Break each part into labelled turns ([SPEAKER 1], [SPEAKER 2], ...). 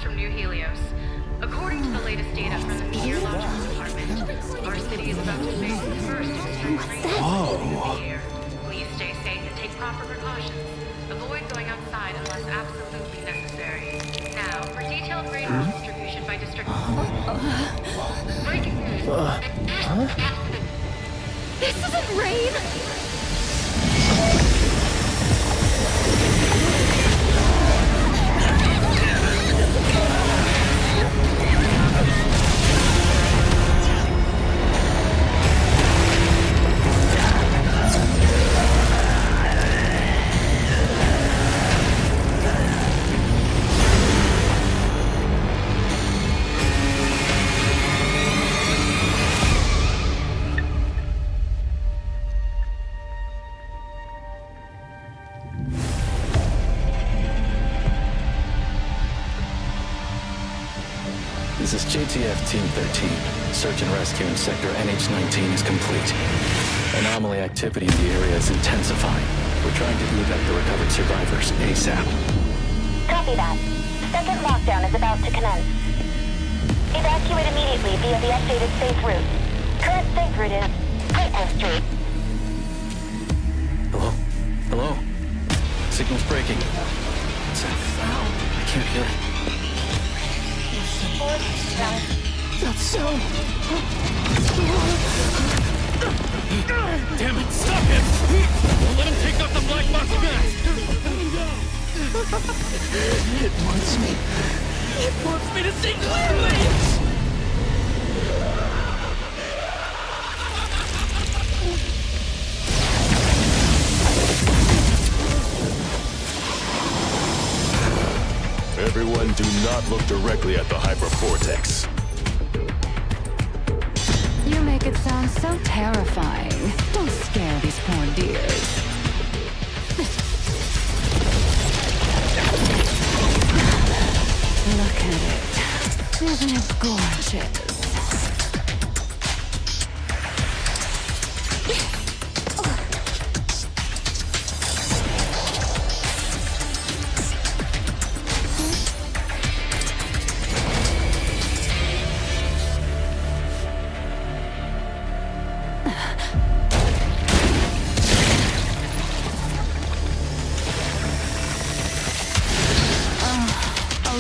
[SPEAKER 1] from New Helios. According to the latest data from the Meteorological Department, our city is about to face the first extreme rain of the year. Please stay safe and take proper precautions. Avoid going outside unless absolutely necessary. Now, for detailed rainfall distribution by district... Breaking news.
[SPEAKER 2] This isn't rain!
[SPEAKER 3] This is JTF Team 13. Search and rescue in Sector NH-19 is complete. Anomaly activity in the area is intensifying. We're trying to evac the recovered survivors ASAP.
[SPEAKER 4] Copy that. Second lockdown is about to commence. Evacuate immediately via the updated safe route. Current safe route is Tightness Street.
[SPEAKER 3] Hello? Hello? Signal's breaking. What's that sound? I can't hear it.
[SPEAKER 2] That sound!
[SPEAKER 5] Damn it, stop him! Don't let him take off the black box mask!
[SPEAKER 2] It wants me. It wants me to see clearly!
[SPEAKER 6] Everyone, do not look directly at the hypervortex.
[SPEAKER 2] You make it sound so terrifying. Don't scare these poor dears. Look at it. Isn't it gorgeous?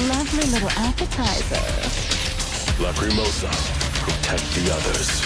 [SPEAKER 2] Lovely little appetizer.
[SPEAKER 6] Lacrimosa, protect the others.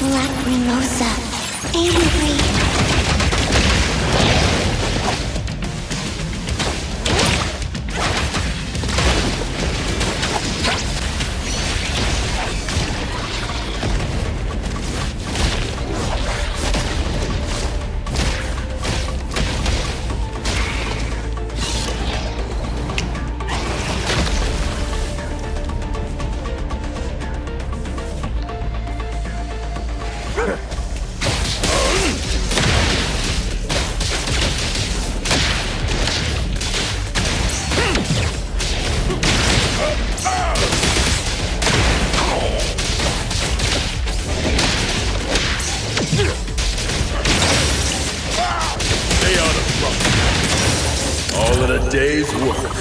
[SPEAKER 4] Lacrimosa, angry. Day's work.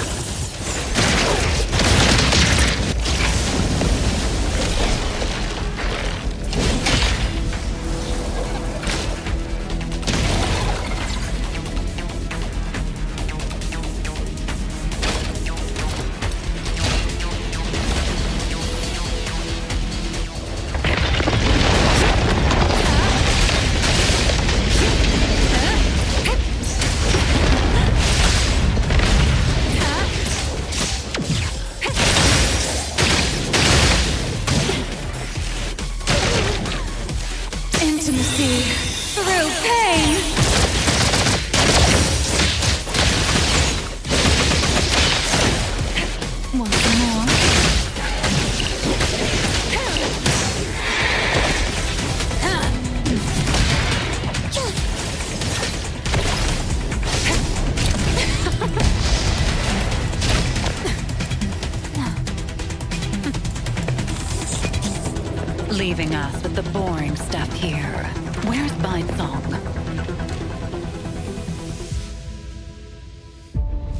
[SPEAKER 2] leaving us with the boring stuff here. Where's Baicang?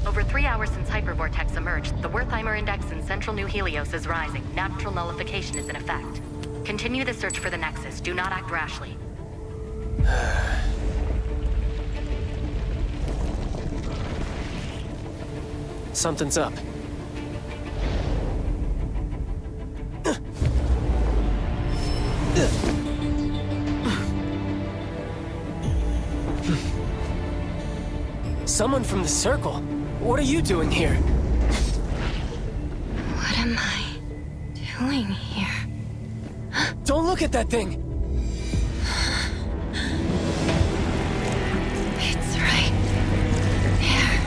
[SPEAKER 1] Over 3 hours since Hypervortex emerged, the Wertheimer Index in central New Helios is rising. Natural nullification is in effect. Continue the search for the Nexus. Do not act rashly.
[SPEAKER 7] Something's up. Someone from the Circle? What are you doing here?
[SPEAKER 8] What am I doing here?
[SPEAKER 7] Don't look at that thing!
[SPEAKER 8] It's right there.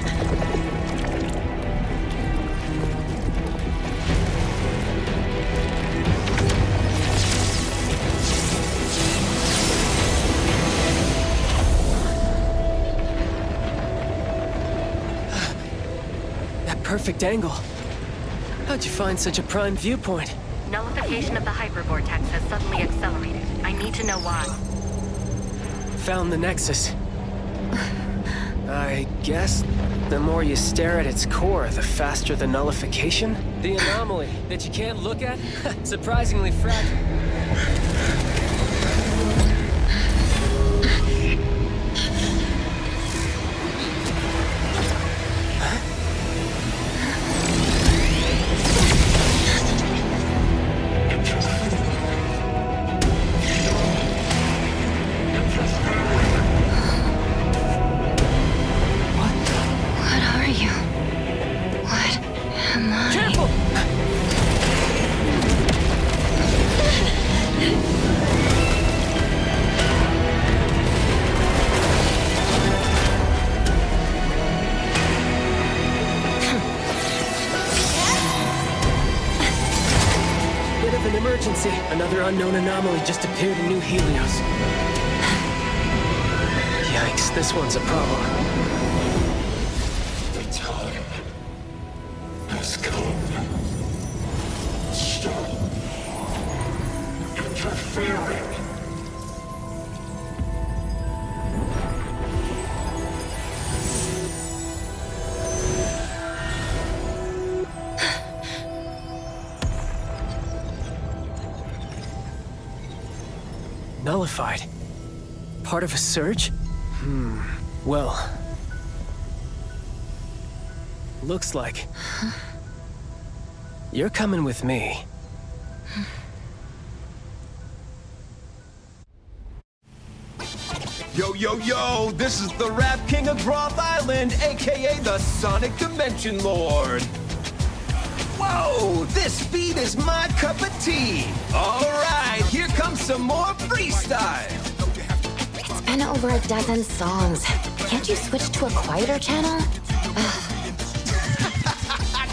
[SPEAKER 7] That perfect angle. How'd you find such a prime viewpoint?
[SPEAKER 1] Nullification of the Hypervortex has suddenly accelerated. I need to know why.
[SPEAKER 7] Found the Nexus. I guess the more you stare at its core, the faster the nullification? The anomaly that you can't look at? Surprisingly fragile. Another unknown anomaly just appeared in New Helios. Yikes, this one's a problem.
[SPEAKER 6] The time has come. Stop interfering.
[SPEAKER 7] Nullified. Part of a surge? Well... looks like... You're coming with me.
[SPEAKER 9] Yo, yo, yo! This is the Rap King of Groth Island, aka the Sonic Dimension Lord! Whoa! This beat is my cup of tea! Alright, here comes some more freestyle!
[SPEAKER 8] It's been over a dozen songs. Can't you switch to a quieter channel?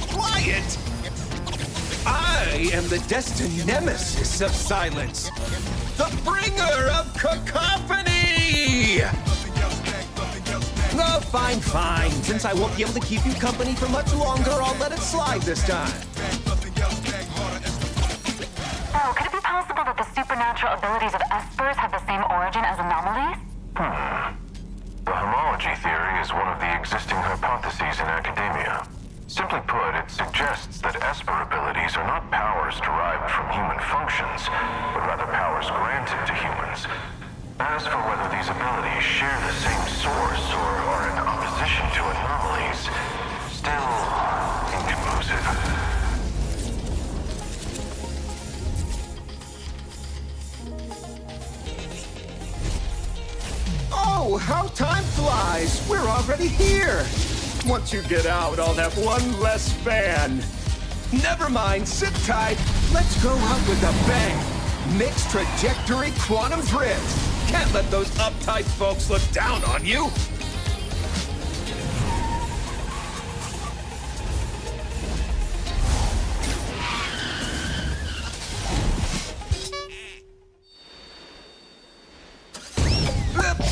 [SPEAKER 9] Quiet! I am the destined nemesis of silence! The bringer of cacophony! Oh, fine, fine. Since I won't be able to keep you company for much longer, I'll let it slide this time.
[SPEAKER 4] Oh, could it be possible that the supernatural abilities of Espers have the same origin as anomalies?
[SPEAKER 10] The homology theory is one of the existing hypotheses in academia. Simply put, it suggests that Esper abilities are not powers derived from human functions, but rather powers granted to humans. As for whether these abilities share the same source or are in opposition to anomalies, still inconclusive.
[SPEAKER 9] Oh, how time flies! We're already here! Once you get out, I'll have one less fan. Never mind, sit tight. Let's go out with a bang. Mixed trajectory quantum drift. Can't let those uptight folks look down on you.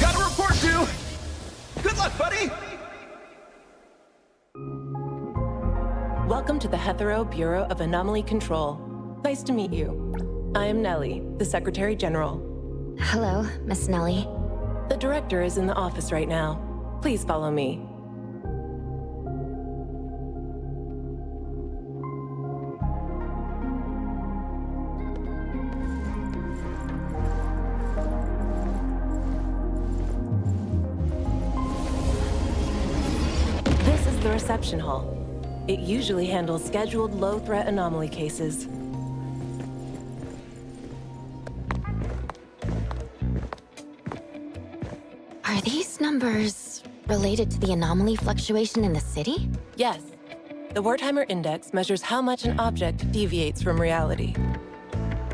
[SPEAKER 9] Got a report due. Good luck, buddy.
[SPEAKER 11] Welcome to the Hathor Bureau of Anomaly Control. Nice to meet you. I am Nellie, the Secretary General.
[SPEAKER 8] Hello, Miss Nellie.
[SPEAKER 11] The Director is in the office right now. Please follow me. This is the reception hall. It usually handles scheduled low-threat anomaly cases.
[SPEAKER 8] Are these numbers related to the anomaly fluctuation in the city?
[SPEAKER 11] Yes. The Wertheimer Index measures how much an object deviates from reality.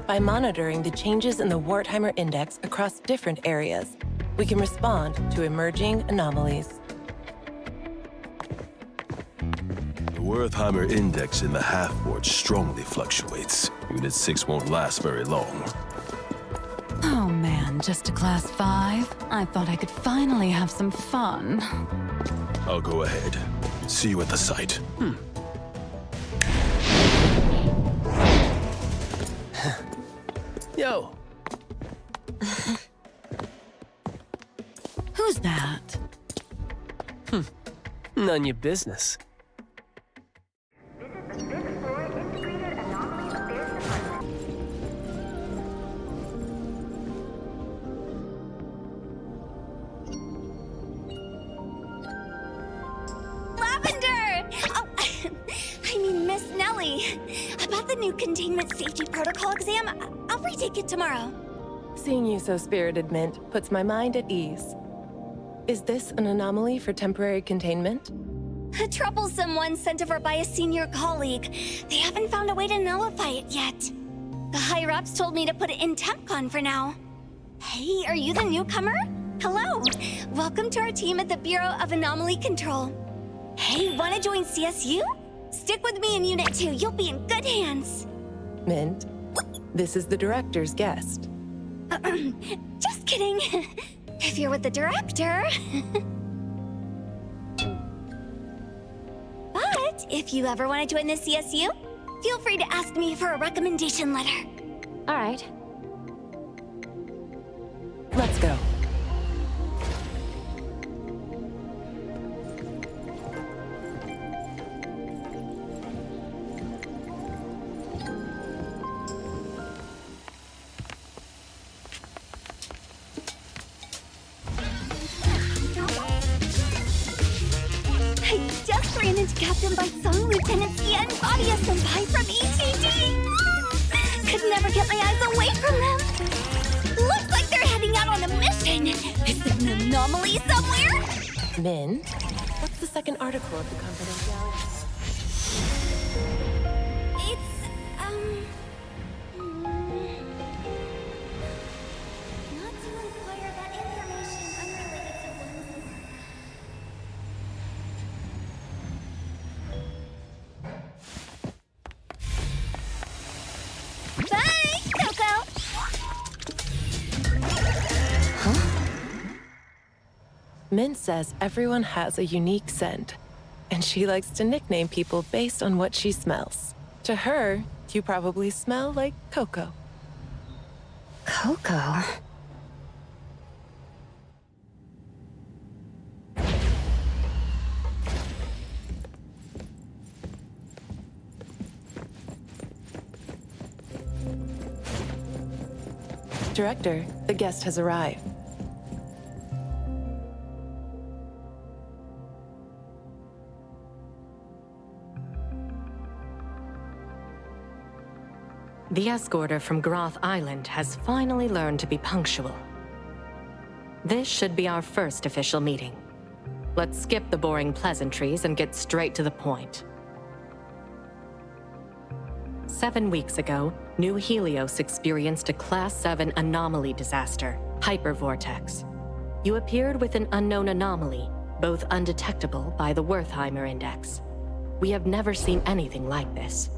[SPEAKER 11] By monitoring the changes in the Wertheimer Index across different areas, we can respond to emerging anomalies.
[SPEAKER 12] The Wertheimer Index in the half-board strongly fluctuates. Unit 6 won't last very long.
[SPEAKER 2] Oh man, just a class 5? I thought I could finally have some fun.
[SPEAKER 12] I'll go ahead. See you at the site.
[SPEAKER 7] Yo.
[SPEAKER 2] Who's that?
[SPEAKER 7] None your business.
[SPEAKER 13] Miss Nellie, about the new containment safety protocol exam, I'll retake it tomorrow.
[SPEAKER 11] Seeing you so spirited, Mint, puts my mind at ease. Is this an anomaly for temporary containment?
[SPEAKER 13] A troublesome one sent over by a senior colleague. They haven't found a way to nullify it yet. The higher-ups told me to put it in TempCon for now. Hey, are you the newcomer? Hello. Welcome to our team at the Bureau of Anomaly Control. Hey, wanna join CSU? Stick with me in Unit 2, you'll be in good hands.
[SPEAKER 11] Mint, this is the Director's guest.
[SPEAKER 13] Just kidding. If you're with the Director. But if you ever want to join the CSU, feel free to ask me for a recommendation letter.
[SPEAKER 8] All right.
[SPEAKER 11] Let's go.
[SPEAKER 13] Ran into Captain Baicang, Lieutenant Skia, and Fadia Senpai from ETD! Could never get my eyes away from them! Looks like they're heading out on a mission! Is it an anomaly somewhere?
[SPEAKER 11] Mint, what's the second article of the confidentiality?
[SPEAKER 13] It's, not to inquire about information unrelated to one's... Bye, Coco!
[SPEAKER 8] Huh?
[SPEAKER 11] Mint says everyone has a unique scent, and she likes to nickname people based on what she smells. To her, you probably smell like Coco.
[SPEAKER 8] Coco?
[SPEAKER 11] Director, the guest has arrived.
[SPEAKER 14] The escorter from Groth Island has finally learned to be punctual. This should be our first official meeting. Let's skip the boring pleasantries and get straight to the point. 7 weeks ago, New Helios experienced a Class 7 anomaly disaster, Hypervortex. You appeared with an unknown anomaly, both undetectable by the Wertheimer Index. We have never seen anything like this.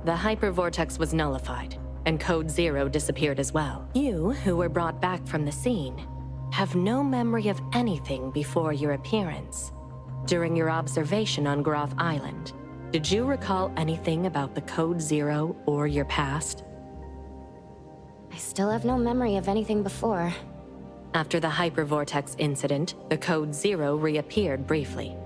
[SPEAKER 14] The Hypervortex was nullified, and Code Zero disappeared as well. You, who were brought back from the scene, have no memory of anything before your appearance. During your observation on Groth Island, did you recall anything about the Code Zero or your past?
[SPEAKER 8] I still have no memory of anything before.
[SPEAKER 14] After the hypervortex incident, the Code Zero reappeared briefly.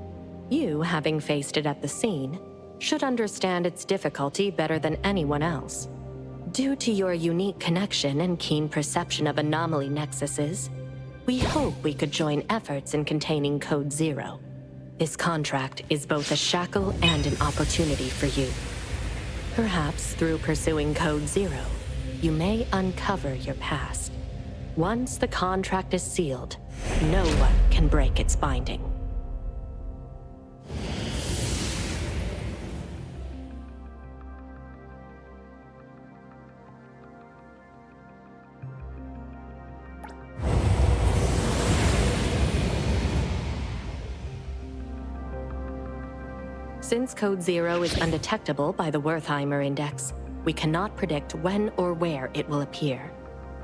[SPEAKER 14] You, having faced it at the scene, should understand its difficulty better than anyone else. Due to your unique connection and keen perception of anomaly nexuses, we hope we could join efforts in containing Code Zero. This contract is both a shackle and an opportunity for you. Perhaps through pursuing Code Zero, you may uncover your past. Once the contract is sealed, no one can break its binding. Since Code Zero is undetectable by the Wertheimer Index, we cannot predict when or where it will appear.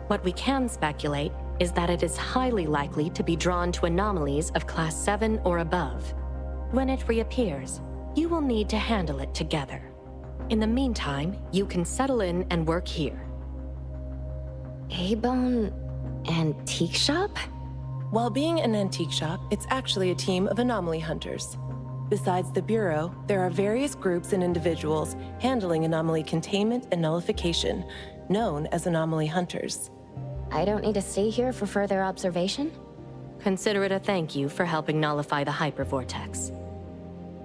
[SPEAKER 14] What we can speculate is that it is highly likely to be drawn to anomalies of Class 7 or above. When it reappears, you will need to handle it together. In the meantime, you can settle in and work here.
[SPEAKER 8] A-Bone Antique Shop?
[SPEAKER 11] While being an antique shop, it's actually a team of anomaly hunters. Besides the Bureau, there are various groups and individuals handling anomaly containment and nullification, known as anomaly hunters.
[SPEAKER 8] I don't need to stay here for further observation?
[SPEAKER 14] Consider it a thank you for helping nullify the hypervortex.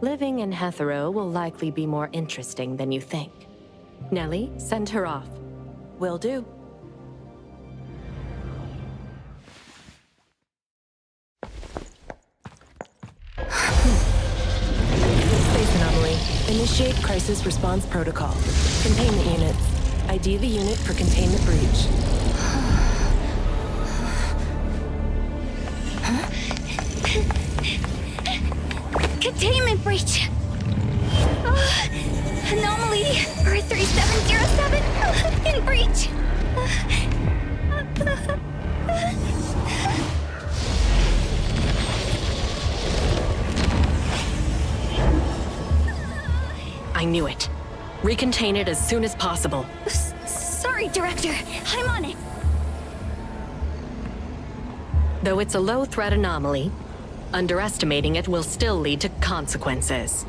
[SPEAKER 14] Living in Hathor will likely be more interesting than you think. Nelly, send her off.
[SPEAKER 11] Will do. Space anomaly. Initiate crisis response protocol. Containment units. ID the unit for containment breach.
[SPEAKER 13] Containment breach! Anomaly R3707 in breach!
[SPEAKER 14] I knew it. Recontain it as soon as possible.
[SPEAKER 13] Sorry, Director. I'm on it.
[SPEAKER 14] Though it's a low-threat anomaly, underestimating it will still lead to consequences.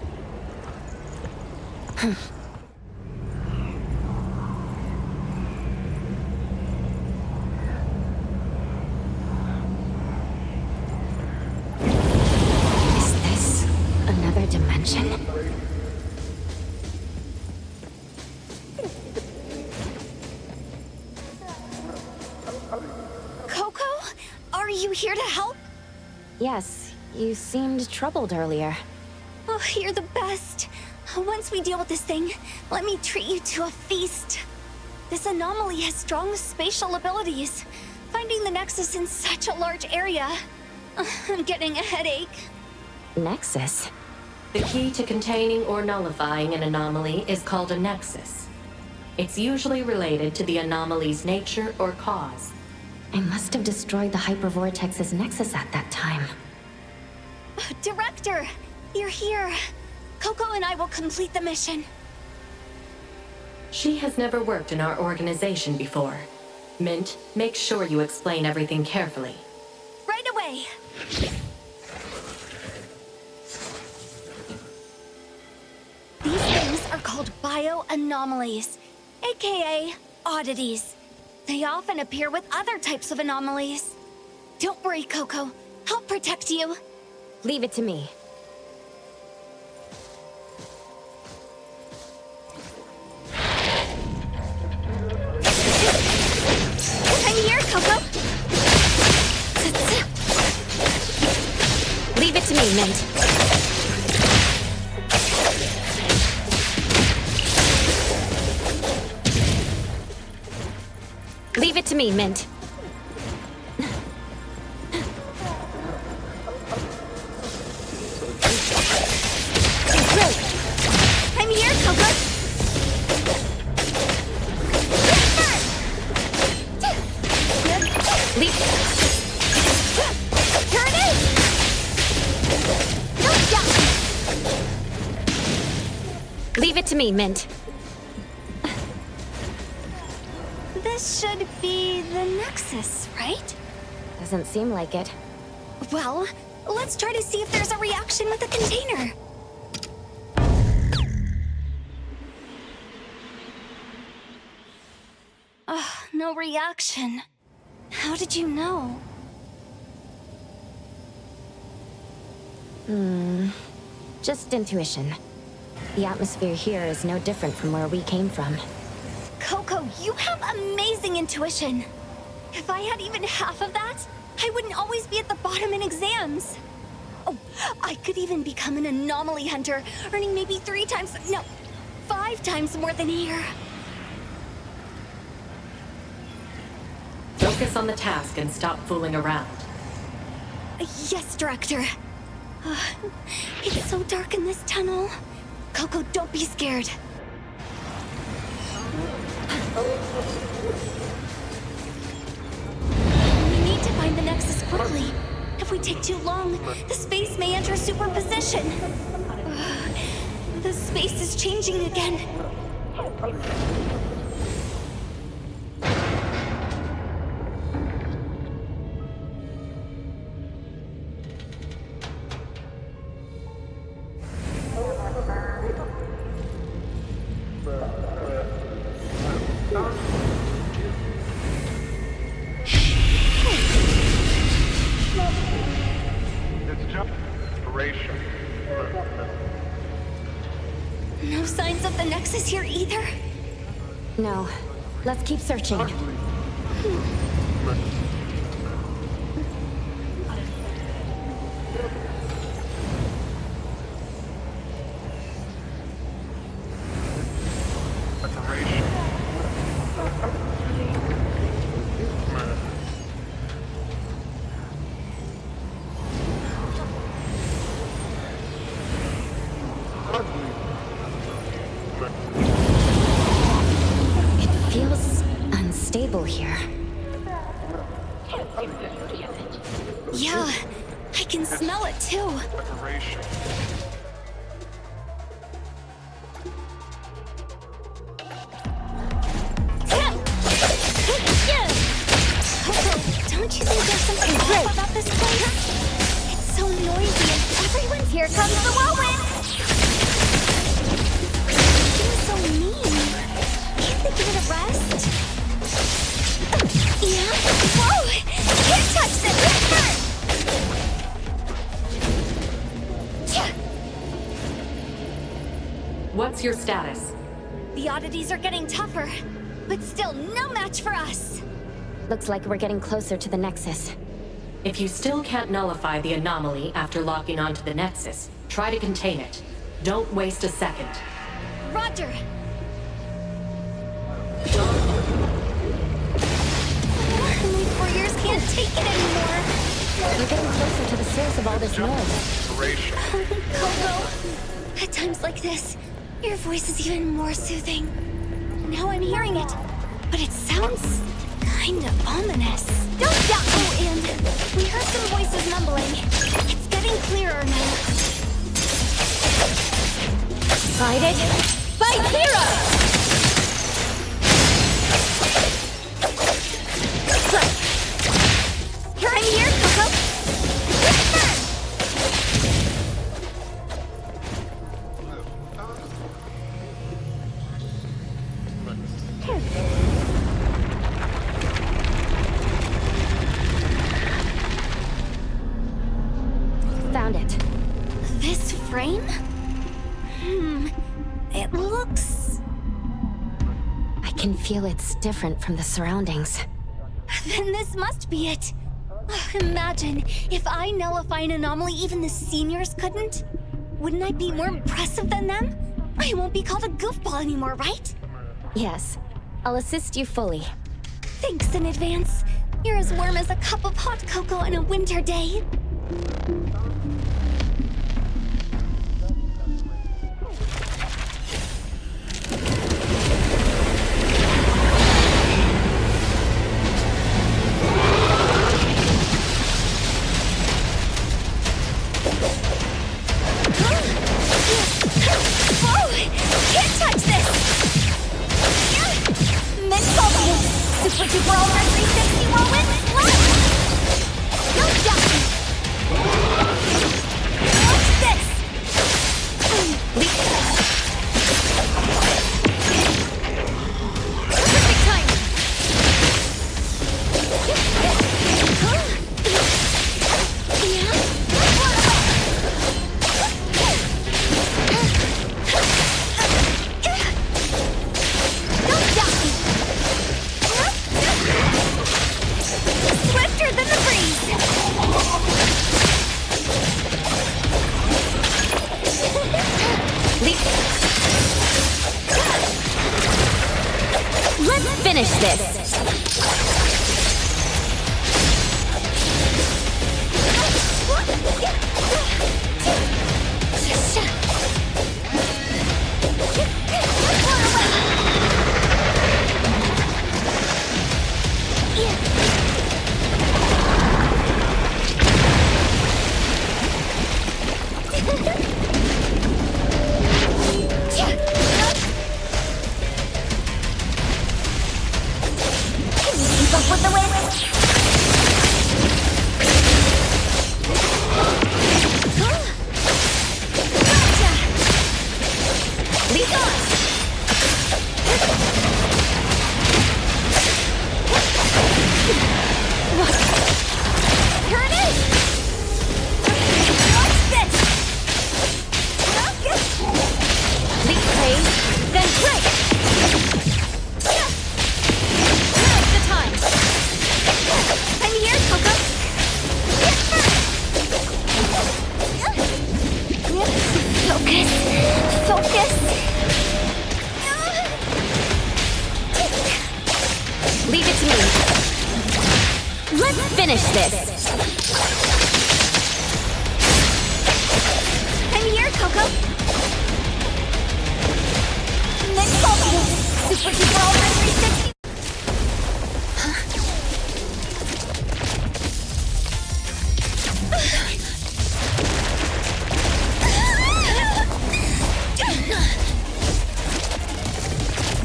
[SPEAKER 8] Is this another dimension?
[SPEAKER 13] Coco? Are you here to help?
[SPEAKER 8] Yes, you seemed troubled earlier.
[SPEAKER 13] Oh, you're the best. Once we deal with this thing, let me treat you to a feast. This anomaly has strong spatial abilities. Finding the Nexus in such a large area. I'm getting a headache.
[SPEAKER 8] Nexus?
[SPEAKER 14] The key to containing or nullifying an anomaly is called a nexus. It's usually related to the anomaly's nature or cause.
[SPEAKER 8] I must have destroyed the hypervortex's nexus at that time.
[SPEAKER 13] Director, you're here. Coco and I will complete the mission.
[SPEAKER 14] She has never worked in our organization before. Mint, make sure you explain everything carefully.
[SPEAKER 13] Right away. These things are called bioanomalies, aka oddities. They often appear with other types of anomalies. Don't worry, Coco. I'll protect you.
[SPEAKER 8] Leave it to me.
[SPEAKER 13] I'm here, Coco.
[SPEAKER 8] Leave it to me, Mint. Leave it to me, Mint.
[SPEAKER 13] I'm here, Coco.
[SPEAKER 8] Leave.
[SPEAKER 13] Here it is. No stop.
[SPEAKER 8] Leave it to me, Mint.
[SPEAKER 13] This should be the Nexus, right?
[SPEAKER 8] Doesn't seem like it.
[SPEAKER 13] Well, let's try to see if there's a reaction with the container. No reaction. How did you know?
[SPEAKER 8] Just intuition. The atmosphere here is no different from where we came from.
[SPEAKER 13] Coco, you have amazing intuition. If I had even half of that, I wouldn't always be at the bottom in exams. Oh, I could even become an anomaly hunter, earning maybe 5 times more than here.
[SPEAKER 14] Focus on the task and stop fooling around.
[SPEAKER 13] Yes, Director. It's so dark in this tunnel. Coco, don't be scared. We need to find the Nexus quickly. If we take too long, the space may enter superposition. The space is changing again. No signs of the Nexus here either?
[SPEAKER 8] No. Let's keep searching. Here.
[SPEAKER 13] Yeah, I can smell it too. Don't you think there's something off about this place? It's so noisy and everyone's here comes the whirlwind. It's so mean. Can't they give it a rest? Yeah? Whoa! Can't touch this!
[SPEAKER 14] What's your status?
[SPEAKER 13] The oddities are getting tougher, but still no match for us.
[SPEAKER 8] Looks like we're getting closer to the Nexus.
[SPEAKER 14] If you still can't nullify the anomaly after locking onto the Nexus, try to contain it. Don't waste a second.
[SPEAKER 13] Roger! My 4 years can't take it anymore.
[SPEAKER 8] We're getting closer to the source of all this noise.
[SPEAKER 13] Coco, at times like this, your voice is even more soothing. Now I'm hearing it, but it sounds kind of ominous. Don't doubt. Oh, and we heard some voices mumbling. It's getting clearer now.
[SPEAKER 8] Decided? Fight Zero!
[SPEAKER 13] You're in here, Coco!
[SPEAKER 8] Found it.
[SPEAKER 13] This frame? It looks...
[SPEAKER 8] I can feel it's different from the surroundings.
[SPEAKER 13] Then this must be it. Imagine, if I nullify an anomaly even the seniors couldn't. Wouldn't I be more impressive than them? I won't be called a goofball anymore, right?
[SPEAKER 8] Yes. I'll assist you fully.
[SPEAKER 13] Thanks in advance. You're as warm as a cup of hot cocoa on a winter day. Whoa! Can't touch this! Mental! Super Duper Ultra 360 whirlwind slash! No ducking! What's this? Perfect time! Yeah? Swifter than the breeze!
[SPEAKER 8] Let's finish this.
[SPEAKER 13] Keep up with the wind! Gotcha! Leap on! What? Here it is! What's this?
[SPEAKER 8] Leap praise, then break.
[SPEAKER 13] Now's the time! I'm here, Coco! Focus! Focus!
[SPEAKER 8] Leave it to me. Let's finish this.
[SPEAKER 13] I'm here, Coco! Next focus! Super Duper Ultra 360!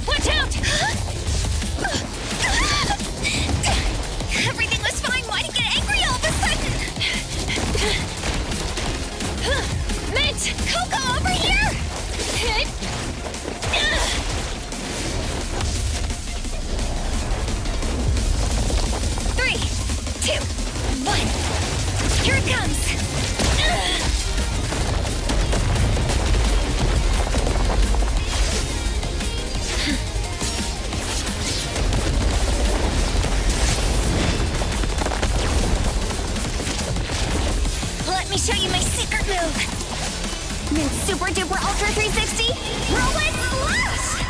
[SPEAKER 13] Watch out! Everything was fine. Why'd he get angry all of a sudden? Mint! Coco, over here! 3, 2, 1. Here it comes! Let me show you my secret move. Mint Super Duper Ultra 360 Whirlwind Slash!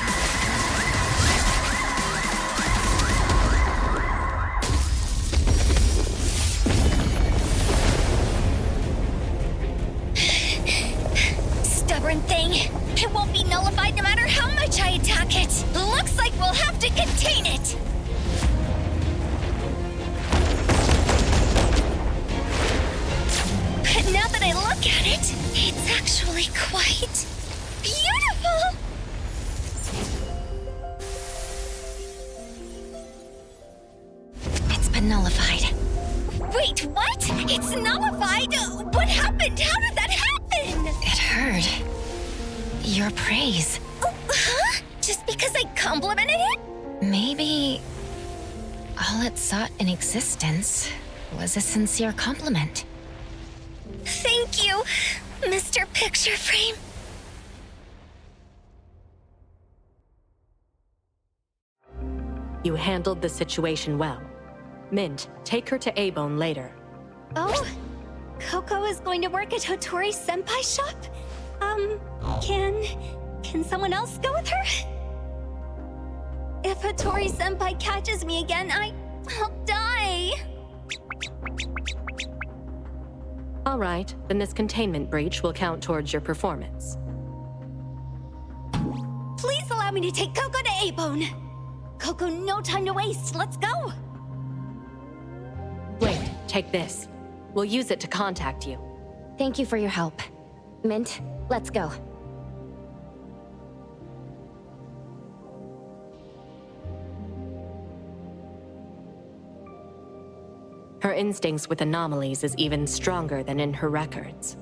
[SPEAKER 13] Stubborn thing. It won't be nullified no matter how much I attack it. Looks like we'll have to contain it. But now that I look at it, it's actually quite beautiful!
[SPEAKER 8] It's been nullified.
[SPEAKER 13] Wait, what? It's nullified? What happened? How did that happen?
[SPEAKER 8] It heard your praise.
[SPEAKER 13] Oh, huh? Just because I complimented it?
[SPEAKER 8] Maybe all it sought in existence was a sincere compliment.
[SPEAKER 13] Thank you, Mr. Picture Frame.
[SPEAKER 14] You handled the situation well. Mint, take her to A-Bone later.
[SPEAKER 13] Oh, Coco is going to work at Hotori Senpai's shop? Can someone else go with her? If Hotori Senpai catches me again, I'll die.
[SPEAKER 14] All right, then this containment breach will count towards your performance.
[SPEAKER 13] Please allow me to take Coco to A-Bone. Coco, no time to waste. Let's go.
[SPEAKER 14] Wait, take this. We'll use it to contact you.
[SPEAKER 8] Thank you for your help. Mint, let's go.
[SPEAKER 14] Her instincts with anomalies is even stronger than in her records.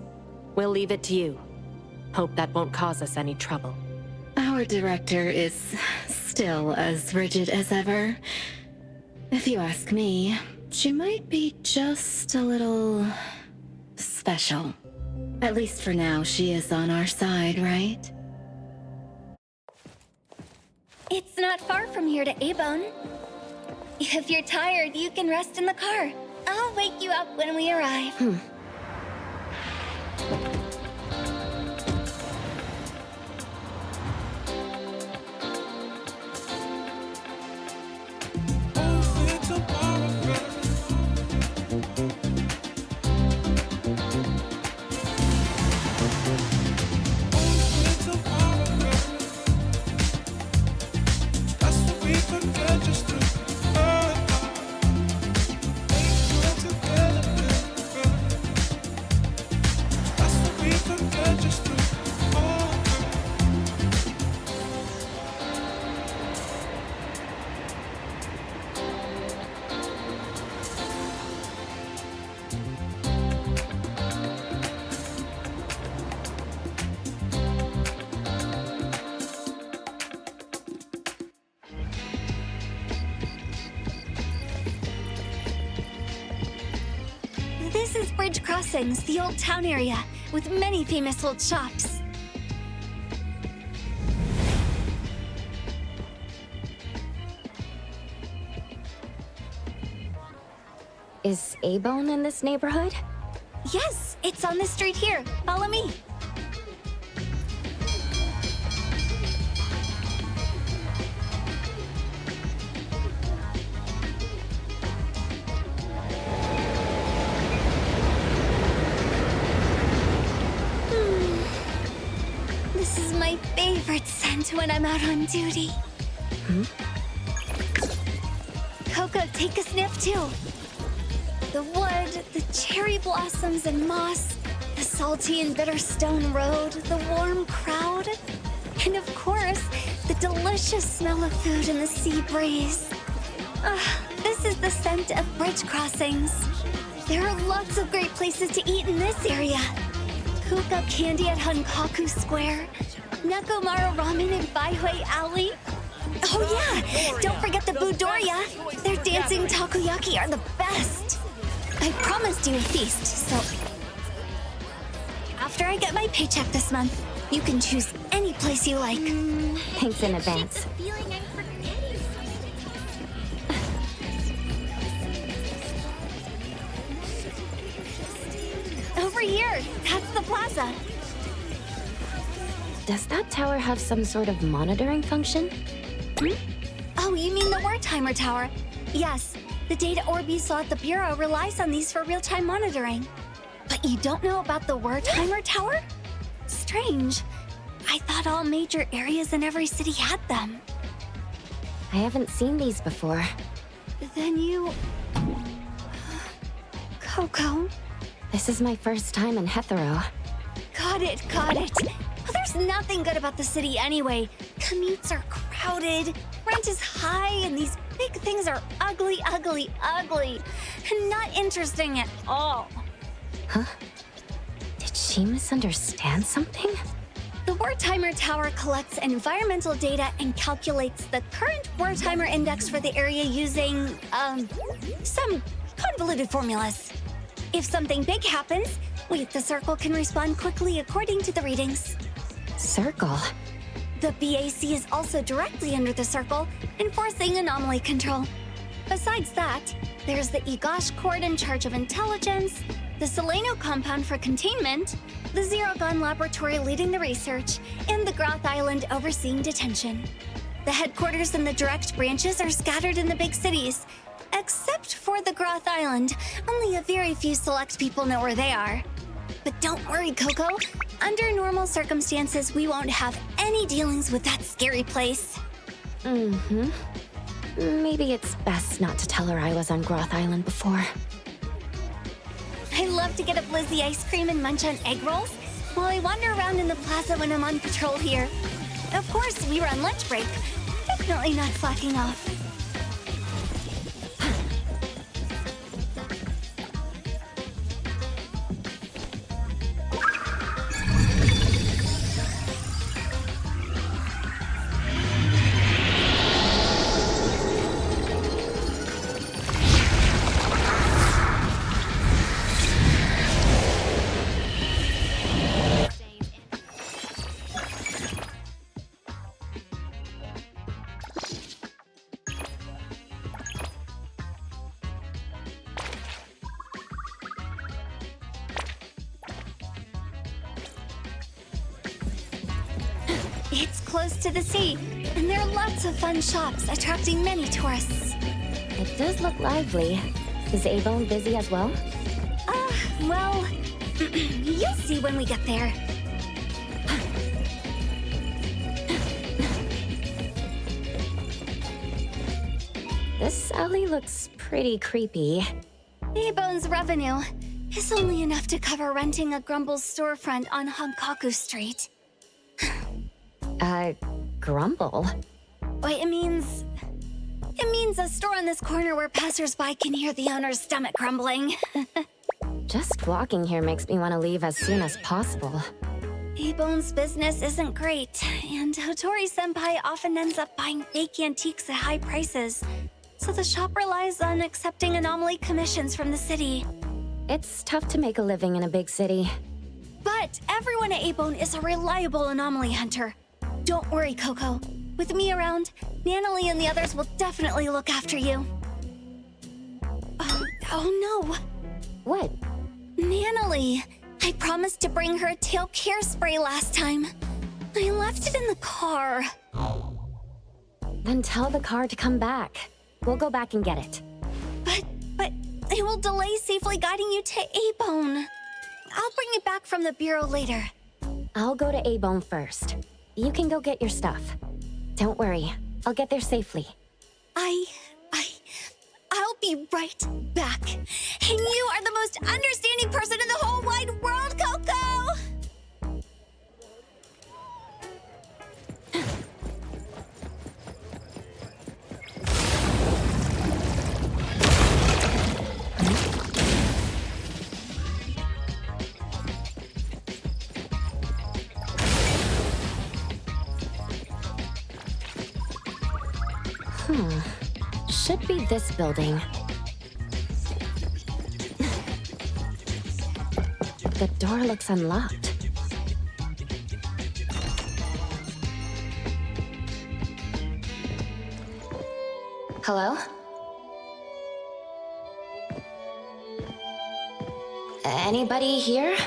[SPEAKER 14] We'll leave it to you. Hope that won't cause us any trouble.
[SPEAKER 2] Our director is still as rigid as ever. If you ask me, she might be just a little special. At least for now, she is on our side, right?
[SPEAKER 13] It's not far from here to A-Bone. If you're tired, you can rest in the car. I'll wake you up when we arrive. This is Bridge Crossings, the old town area, with many famous old shops.
[SPEAKER 8] Is A-Bone in this neighborhood?
[SPEAKER 13] Yes, it's on this street here. Follow me. This is my favorite scent when I'm out on duty. Coco, take a sniff too. The wood, the cherry blossoms and moss, the salty and bitter stone road, the warm crowd, and of course, the delicious smell of food in the sea breeze. This is the scent of Bridge Crossings. There are lots of great places to eat in this area. Kuka Candy at Hankaku Square, Nekomaru Ramen in Baihui Alley. Oh yeah, don't forget the Budoria. Their dancing takoyaki are the best. I promised you a feast, so after I get my paycheck this month, you can choose any place you like.
[SPEAKER 8] Thanks in advance.
[SPEAKER 13] Over here, that's the plaza.
[SPEAKER 8] Does that tower have some sort of monitoring function?
[SPEAKER 13] Oh, you mean the Wartimer Tower? Yes. The data orb you saw at the Bureau relies on these for real-time monitoring. But you don't know about the Wartimer Tower? Strange. I thought all major areas in every city had them.
[SPEAKER 8] I haven't seen these before.
[SPEAKER 13] Then you... Coco?
[SPEAKER 8] This is my first time in Hathor.
[SPEAKER 13] Got it, got it. Well, there's nothing good about the city anyway. Commutes are crowded, rent is high, and these big things are ugly, ugly, ugly. And not interesting at all.
[SPEAKER 8] Huh? Did she misunderstand something?
[SPEAKER 13] The Wartimer Tower collects environmental data and calculates the current Wartimer index for the area using, some convoluted formulas. If something big happens, we at the Circle can respond quickly according to the readings.
[SPEAKER 8] Circle?
[SPEAKER 13] The BAC is also directly under the Circle, enforcing anomaly control. Besides that, there's the Egosh Court in charge of intelligence, the Seleno compound for containment, the Zerogon laboratory leading the research, and the Groth Island overseeing detention. The headquarters and the direct branches are scattered in the big cities, except for the Groth Island. Only a very few select people know where they are. But don't worry, Coco. Under normal circumstances, we won't have any dealings with that scary place.
[SPEAKER 8] Maybe it's best not to tell her I was on Groth Island before.
[SPEAKER 13] I love to get a Blizzy ice cream and munch on egg rolls while I wander around in the plaza when I'm on patrol here. Of course, we were on lunch break. Definitely not slacking off. It's close to the sea, and there are lots of fun shops attracting many tourists.
[SPEAKER 8] It does look lively. Is A-Bone busy as well?
[SPEAKER 13] Well, you'll see when we get there.
[SPEAKER 8] This alley looks pretty creepy.
[SPEAKER 13] A-Bone's revenue is only enough to cover renting a Grumble's storefront on Hankaku Street.
[SPEAKER 8] Grumble?
[SPEAKER 13] Why, it means a store on this corner where passersby can hear the owner's stomach grumbling.
[SPEAKER 8] Just walking here makes me want to leave as soon as possible.
[SPEAKER 13] A-Bone's business isn't great, and Hotori-senpai often ends up buying fake antiques at high prices, so the shop relies on accepting anomaly commissions from the city.
[SPEAKER 8] It's tough to make a living in a big city.
[SPEAKER 13] But everyone at A-Bone is a reliable anomaly hunter. Don't worry, Coco. With me around, Nanally and the others will definitely look after you. Oh no.
[SPEAKER 8] What?
[SPEAKER 13] Nanally. I promised to bring her a tail care spray last time. I left it in the car.
[SPEAKER 8] Then tell the car to come back. We'll go back and get it.
[SPEAKER 13] But it will delay safely guiding you to A-Bone. I'll bring it back from the bureau later.
[SPEAKER 8] I'll go to A-Bone first. You can go get your stuff. Don't worry, I'll get there safely.
[SPEAKER 13] I'll be right back. And you are the most understanding person in the whole wide world, Coco!
[SPEAKER 8] Should be this building. The door looks unlocked. Hello? Anybody here?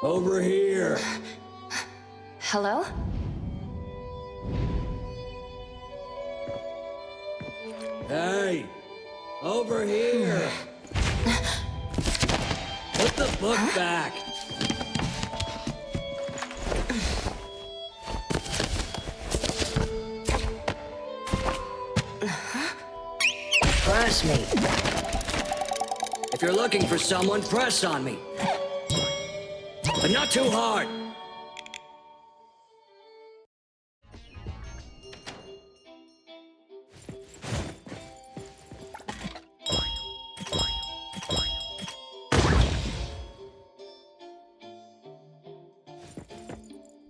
[SPEAKER 15] Over here.
[SPEAKER 8] Hello?
[SPEAKER 15] Hey, over here. Put the book back. Press me. If you're looking for someone, press on me. But not too hard.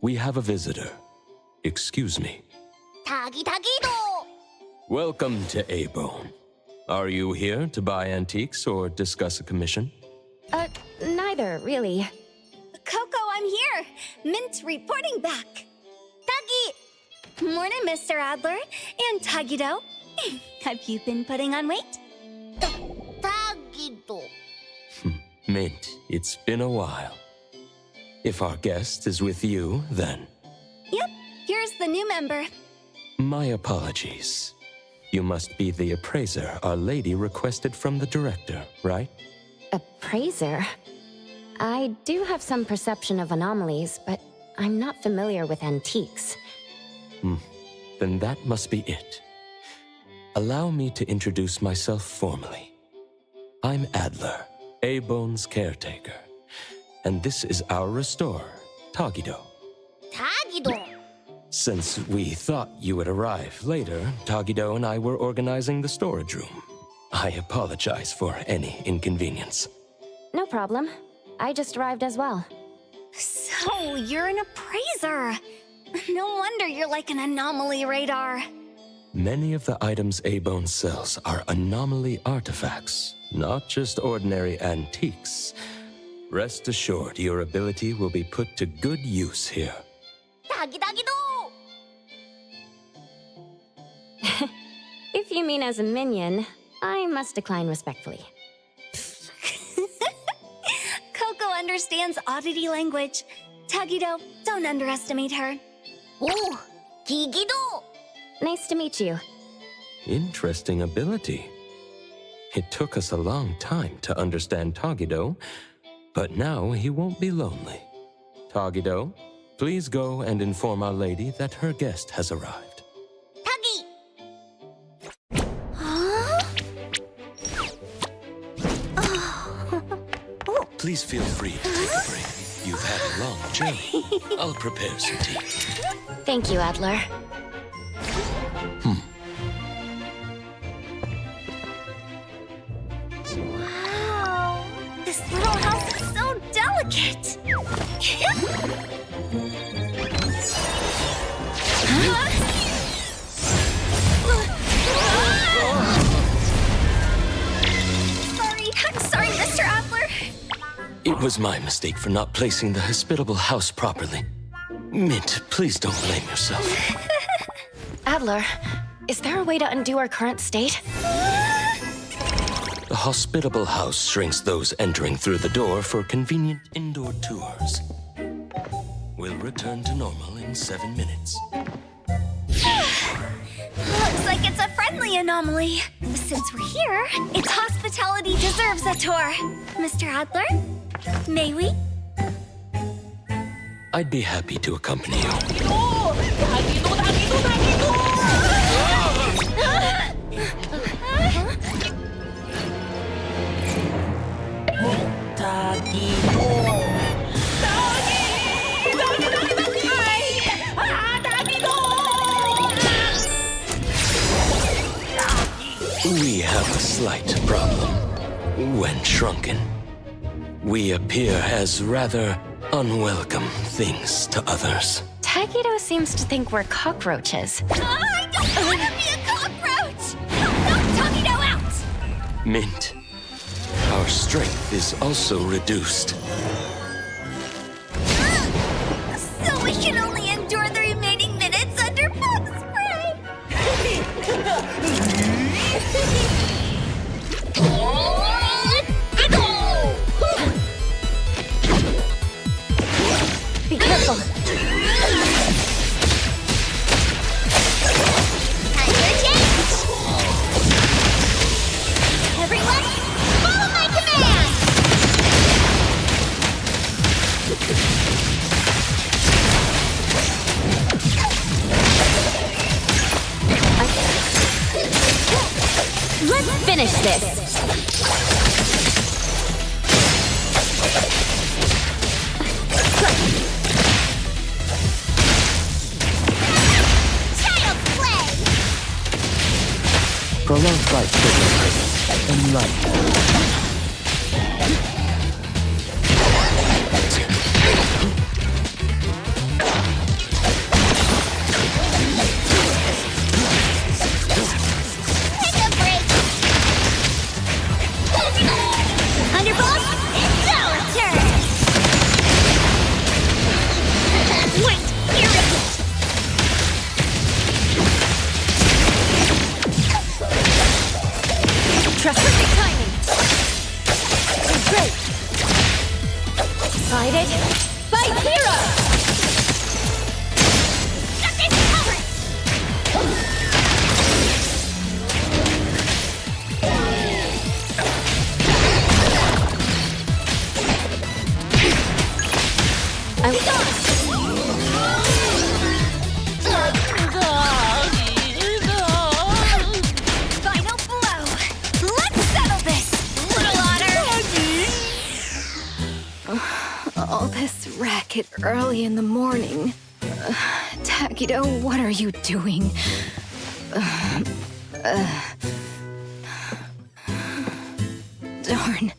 [SPEAKER 12] We have a visitor. Excuse me.
[SPEAKER 4] Taygedo!
[SPEAKER 12] Welcome to A-Bone. Are you here to buy antiques or discuss a commission?
[SPEAKER 8] Neither, really.
[SPEAKER 13] Coco, I'm here! Mint reporting back! Tagi! Morning, Mr. Adler. And Taygedo. Have you been putting on weight?
[SPEAKER 4] Taygedo.
[SPEAKER 12] Mint, it's been a while. If our guest is with you, then...
[SPEAKER 13] Yep, here's the new member.
[SPEAKER 12] My apologies. You must be the appraiser Our Lady requested from the director, right?
[SPEAKER 8] Appraiser? I do have some perception of anomalies, but I'm not familiar with antiques.
[SPEAKER 12] Then that must be it. Allow me to introduce myself formally. I'm Adler, A-Bone's caretaker. And this is our restorer, Taygedo.
[SPEAKER 4] Taygedo!
[SPEAKER 12] Since we thought you would arrive later, Taygedo and I were organizing the storage room. I apologize for any inconvenience.
[SPEAKER 8] No problem. I just arrived as well.
[SPEAKER 13] So, you're an appraiser. No wonder you're like an anomaly radar.
[SPEAKER 12] Many of the items A-Bone sells are anomaly artifacts, not just ordinary antiques. Rest assured, your ability will be put to good use here.
[SPEAKER 8] If you mean as a minion, I must decline respectfully.
[SPEAKER 13] Coco understands oddity language. Taygedo, don't underestimate her.
[SPEAKER 8] Oh, Taygedo! Nice to meet you.
[SPEAKER 12] Interesting ability. It took us a long time to understand Taygedo, but now he won't be lonely. Taygedo, please go and inform our lady that her guest has arrived. Please feel free to take a break. You've had a long journey. I'll prepare some tea.
[SPEAKER 8] Thank you, Adler.
[SPEAKER 13] Wow, this little house is so delicate. I'm sorry, Mr. Adler.
[SPEAKER 12] It was my mistake for not placing the hospitable house properly. Mint, please don't blame yourself.
[SPEAKER 8] Adler, is there a way to undo our current state?
[SPEAKER 12] The hospitable house shrinks those entering through the door for convenient indoor tours. We'll return to normal in 7 minutes.
[SPEAKER 13] Looks like it's a friendly anomaly. Since we're here, its hospitality deserves a tour. Mr. Adler, may we?
[SPEAKER 12] I'd be happy to accompany you. We have a slight problem. When shrunken, we appear as rather unwelcome things to others.
[SPEAKER 8] Taygedo seems to think we're cockroaches.
[SPEAKER 13] I don't want to be a cockroach! Knock Taygedo out!
[SPEAKER 12] Mint, our strength is also reduced.
[SPEAKER 13] So we can only endure the remaining minutes under bug spray!
[SPEAKER 8] Be careful!
[SPEAKER 13] Everyone, follow my command!
[SPEAKER 8] Let's finish this!
[SPEAKER 12] Prolonged flight signal and light.
[SPEAKER 13] Take a break! Underboss, it's our turn! Wait, here it is!
[SPEAKER 8] Trust perfect timing. Great. Fight it. Fight Zero!
[SPEAKER 13] Got this covered!
[SPEAKER 8] I'm gone!
[SPEAKER 13] Final blow! Let's settle this! Little otter!
[SPEAKER 2] All this racket early in the morning. Taygedo, what are you doing? Darn.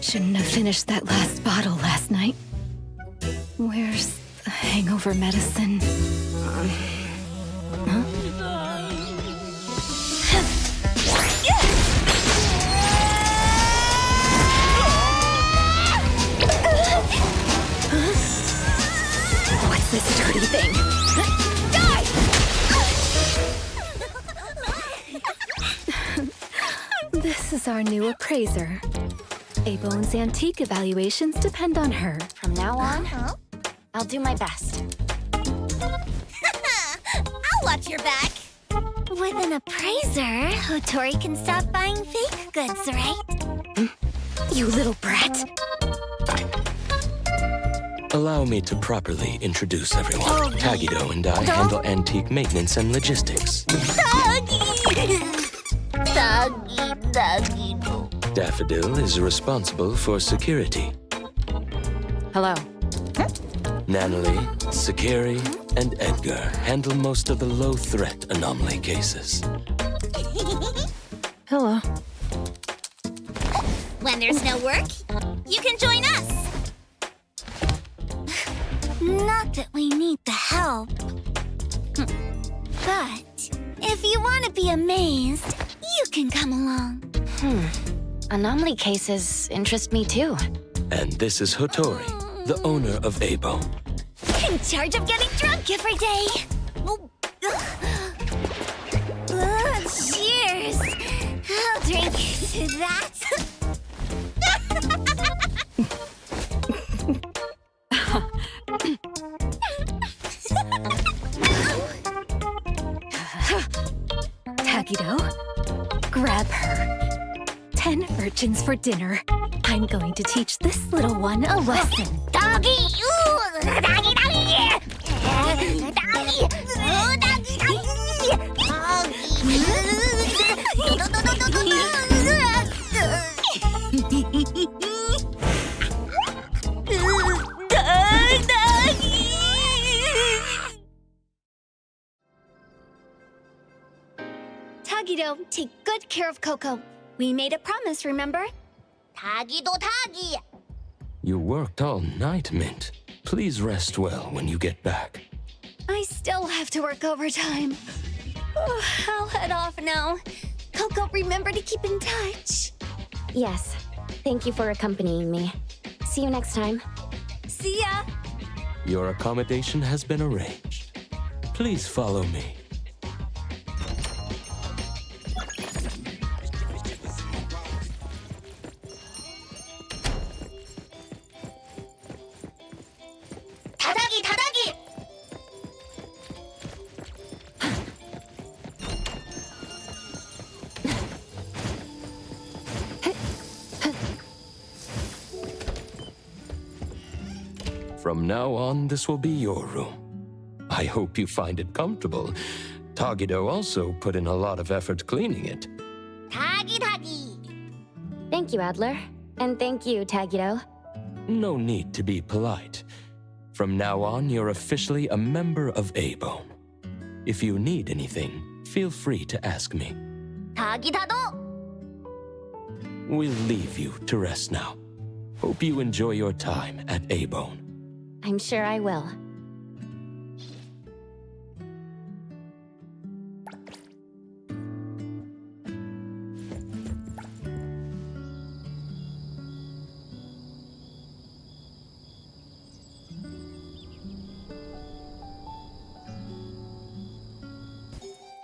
[SPEAKER 2] Shouldn't have finished that last bottle last night. Where's the hangover medicine? Huh? this dirty thing? Die! This is our new appraiser. A-Bone's antique evaluations depend on her.
[SPEAKER 8] From now on, I'll do my best.
[SPEAKER 13] I'll watch your back. With an appraiser, Hotori can stop buying fake goods, right?
[SPEAKER 2] You little brat.
[SPEAKER 12] Allow me to properly introduce everyone. Taygedo and I handle antique maintenance and logistics. Daffodill is responsible for security.
[SPEAKER 14] Hello.
[SPEAKER 12] Nanally, Sakiri, and Edgar handle most of the low-threat anomaly cases.
[SPEAKER 14] Hello.
[SPEAKER 13] When there's no work, you can join us. Not that we need the help. But if you want to be amazed, you can come along.
[SPEAKER 8] Anomaly cases interest me too.
[SPEAKER 12] And this is Hotori, the owner of A-Bone.
[SPEAKER 13] In charge of getting drunk every day. Cheers. I'll drink to that.
[SPEAKER 2] Taygedo, grab her. 10 virgins for dinner. I'm going to teach this little one a lesson.
[SPEAKER 13] Doggy! Ooh! Doggy, doggy! Doggy! Doggy, Taygedo, take good care of Coco. We made a promise, remember? Taygedo, Tagi!
[SPEAKER 12] You worked all night, Mint. Please rest well when you get back.
[SPEAKER 13] I still have to work overtime. I'll head off now. Coco, remember to keep in touch.
[SPEAKER 8] Yes. Thank you for accompanying me. See you next time.
[SPEAKER 13] See ya!
[SPEAKER 12] Your accommodation has been arranged. Please follow me.
[SPEAKER 13] 다다기, 다다기!
[SPEAKER 12] From now on, this will be your room. I hope you find it comfortable. Taygedo also put in a lot of effort cleaning it.
[SPEAKER 13] 다기, 다기!
[SPEAKER 8] Thank you, Adler. And thank you, Taygedo.
[SPEAKER 12] No need to be polite. From now on, you're officially a member of A-Bone. If you need anything, feel free to ask me.
[SPEAKER 13] 다기, 다도!
[SPEAKER 12] We'll leave you to rest now. Hope you enjoy your time at A-Bone.
[SPEAKER 8] I'm sure I will.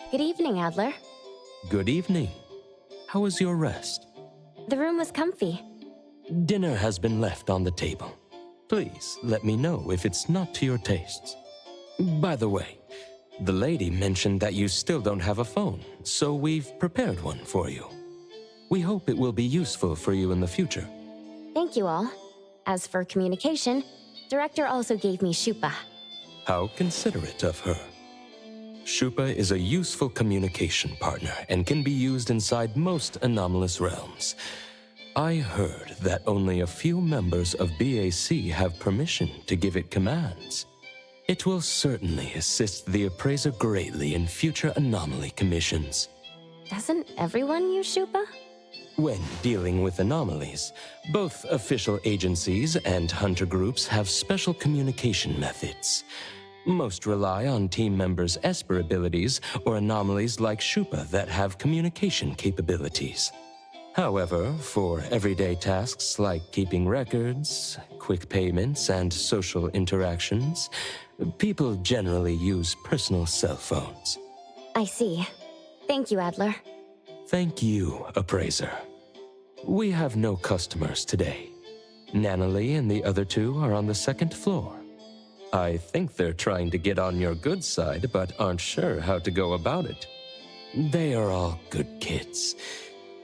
[SPEAKER 8] Good evening, Adler.
[SPEAKER 12] Good evening. How was your rest?
[SPEAKER 8] The room was comfy.
[SPEAKER 12] Dinner has been left on the table. Please let me know if it's not to your tastes. By the way, the lady mentioned that you still don't have a phone, so we've prepared one for you. We hope it will be useful for you in the future.
[SPEAKER 8] Thank you all. As for communication, Director also gave me Shupa.
[SPEAKER 12] How considerate of her. Shupa is a useful communication partner and can be used inside most anomalous realms. I heard that only a few members of BAC have permission to give it commands. It will certainly assist the appraiser greatly in future anomaly commissions.
[SPEAKER 8] Doesn't everyone use Shupa?
[SPEAKER 12] When dealing with anomalies, both official agencies and hunter groups have special communication methods. Most rely on team members' Esper abilities or anomalies like Shupa that have communication capabilities. However, for everyday tasks like keeping records, quick payments, and social interactions, people generally use personal cell phones.
[SPEAKER 8] I see. Thank you, Adler.
[SPEAKER 12] Thank you, Appraiser. We have no customers today. Nanally and the other two are on the second floor. I think they're trying to get on your good side, but aren't sure how to go about it. They are all good kids.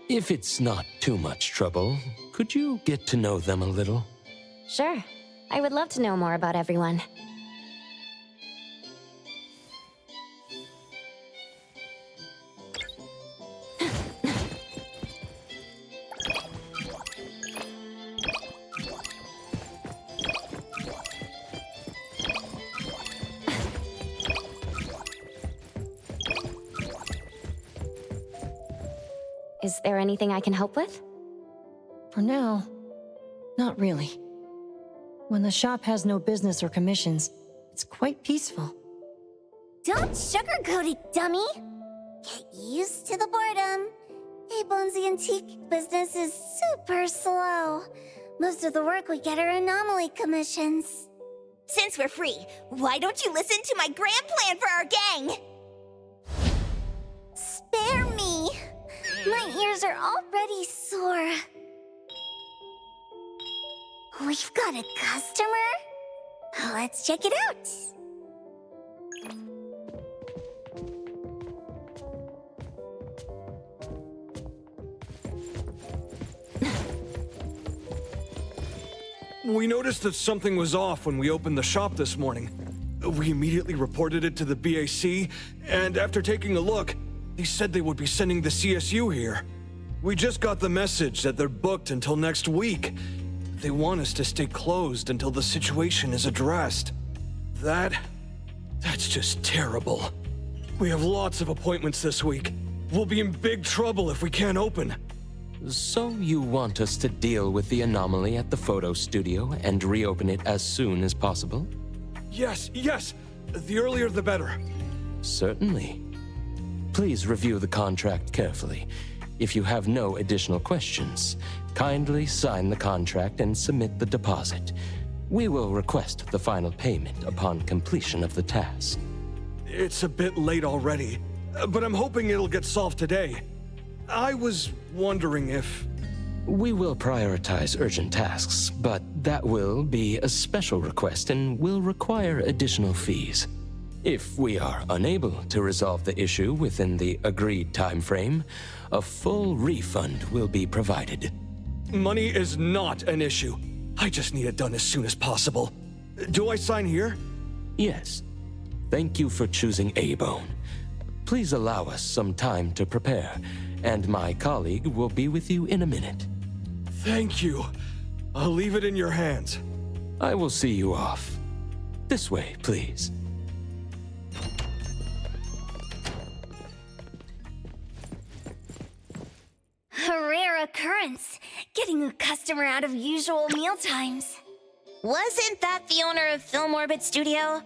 [SPEAKER 12] If it's not too much trouble, could you get to know them a little?
[SPEAKER 8] Sure. I would love to know more about everyone. Is there anything I can help with?
[SPEAKER 16] For now, not really. When the shop has no business or commissions, it's quite peaceful.
[SPEAKER 13] Don't sugarcoat it, dummy! Get used to the boredom. A-Bone's antique business is super slow. Most of the work we get are anomaly commissions.
[SPEAKER 17] Since we're free, why don't you listen to my grand plan for our gang?
[SPEAKER 13] Spare me! My ears are already sore. We've got a customer? Let's check it out.
[SPEAKER 18] We noticed that something was off when we opened the shop this morning. We immediately reported it to the BAC, and after taking a look, they said they would be sending the CSU here. We just got the message that they're booked until next week. They want us to stay closed until the situation is addressed. That's just terrible. We have lots of appointments this week. We'll be in big trouble if we can't open.
[SPEAKER 12] So you want us to deal with the anomaly at the photo studio and reopen it as soon as possible?
[SPEAKER 18] Yes. The earlier the better.
[SPEAKER 12] Certainly. Please review the contract carefully. If you have no additional questions, kindly sign the contract and submit the deposit. We will request the final payment upon completion of the task.
[SPEAKER 18] It's a bit late already, but I'm hoping it'll get solved today. I was wondering if...
[SPEAKER 12] We will prioritize urgent tasks, but that will be a special request and will require additional fees. If we are unable to resolve the issue within the agreed time frame, a full refund will be provided.
[SPEAKER 18] Money is not an issue. I just need it done as soon as possible. Do I sign here?
[SPEAKER 12] Yes. Thank you for choosing A-Bone. Please allow us some time to prepare, and my colleague will be with you in a minute.
[SPEAKER 18] Thank you. I'll leave it in your hands.
[SPEAKER 12] I will see you off. This way, please.
[SPEAKER 13] A rare occurrence, getting a customer out of usual mealtimes.
[SPEAKER 17] Wasn't that the owner of Film Orbit Studio?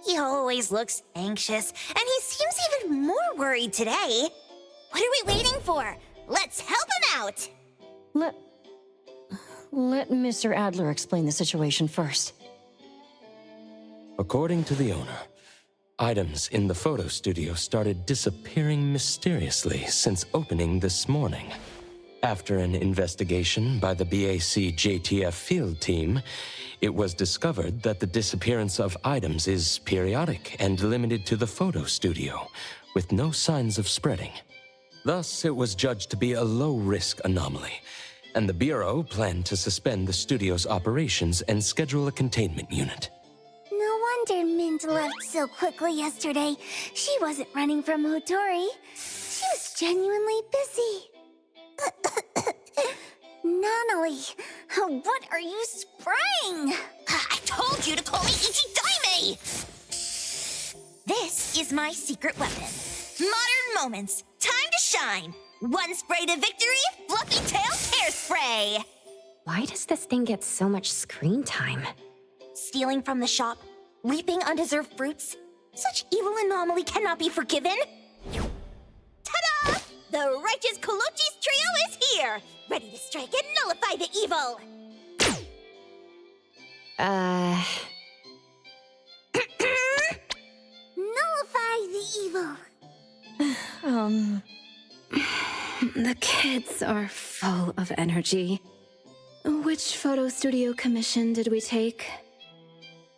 [SPEAKER 17] He always looks anxious, and he seems even more worried today. What are we waiting for? Let's help him out!
[SPEAKER 16] Let Mr. Adler explain the situation first.
[SPEAKER 12] According to the owner, items in the photo studio started disappearing mysteriously since opening this morning. After an investigation by the BAC JTF field team, it was discovered that the disappearance of items is periodic and limited to the photo studio, with no signs of spreading. Thus, it was judged to be a low-risk anomaly, and the Bureau planned to suspend the studio's operations and schedule a containment unit.
[SPEAKER 13] No wonder Mint left so quickly yesterday. She wasn't running from Hotori. She was genuinely busy. Nanally, what are you spraying?
[SPEAKER 17] I told you to call me Ichidaime! This is my secret weapon. Modern Moments. Time to shine. One spray to victory, Fluffy Tail Hairspray!
[SPEAKER 8] Why does this thing get so much screen time?
[SPEAKER 17] Stealing from the shop, reaping undeserved fruits. Such evil anomaly cannot be forgiven. Ta-da! The righteous Colochi's trio is here, ready to strike and nullify the evil! Nullify the evil.
[SPEAKER 2] The kids are full of energy. Which photo studio commission did we take?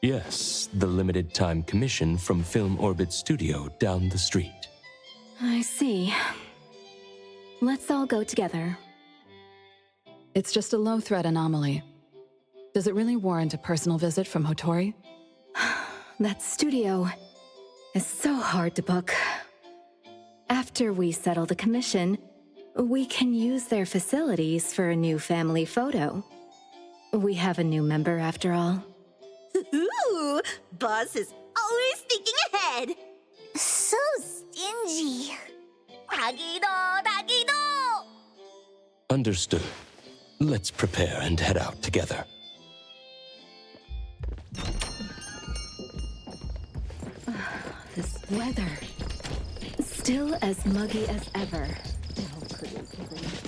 [SPEAKER 12] Yes, the limited time commission from Film Orbit Studio down the street.
[SPEAKER 2] I see. Let's all go together.
[SPEAKER 19] It's just a low-threat anomaly. Does it really warrant a personal visit from Hotori?
[SPEAKER 2] That studio is so hard to book. After we settle the commission, we can use their facilities for a new family photo. We have a new member after all.
[SPEAKER 17] Ooh, Boss is always thinking ahead. So stingy. Taygedo, Taygedo!
[SPEAKER 12] Understood. Let's prepare and head out together.
[SPEAKER 2] This weather. Still as muggy as ever. Oh, could we please?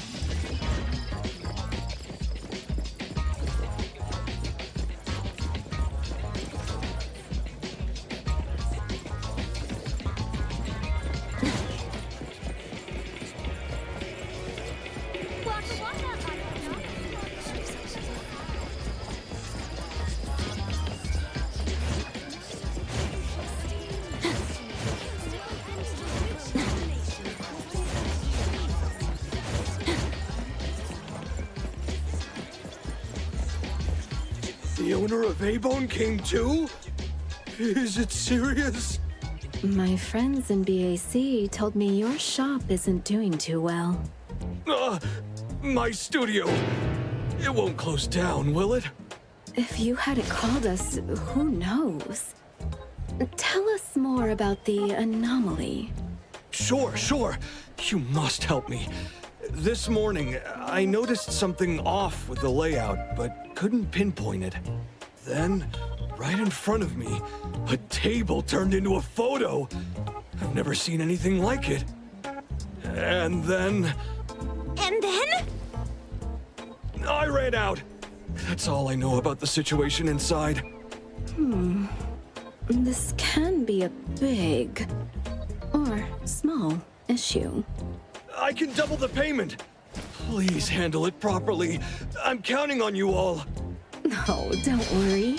[SPEAKER 18] The owner of A-Bone came too? Is it serious?
[SPEAKER 2] My friends in BAC told me your shop isn't doing too well.
[SPEAKER 18] My studio. It won't close down, will it?
[SPEAKER 2] If you hadn't called us, who knows? Tell us more about the anomaly.
[SPEAKER 18] Sure. You must help me. This morning, I noticed something off with the layout, but couldn't pinpoint it. Then, right in front of me, a table turned into a photo. I've never seen anything like it. And then...
[SPEAKER 17] And then?
[SPEAKER 18] I ran out. That's all I know about the situation inside.
[SPEAKER 2] This can be a big or small issue.
[SPEAKER 18] I can double the payment. Please handle it properly. I'm counting on you all.
[SPEAKER 2] No, don't worry.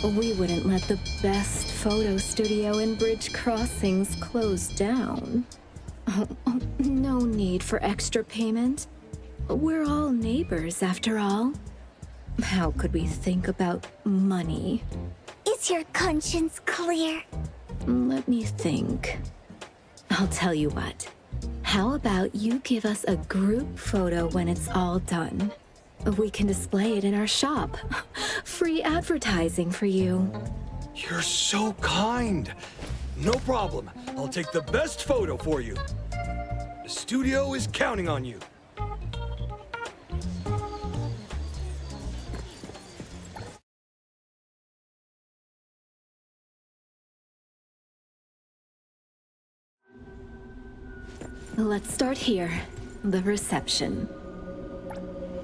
[SPEAKER 2] We wouldn't let the best photo studio in Bridge Crossings close down. No need for extra payment. We're all neighbors, after all. How could we think about money?
[SPEAKER 17] Is your conscience clear?
[SPEAKER 2] Let me think. I'll tell you what. How about you give us a group photo when it's all done? We can display it in our shop. Free advertising for you.
[SPEAKER 18] You're so kind. No problem. I'll take the best photo for you. The studio is counting on you.
[SPEAKER 2] Let's start here. The reception.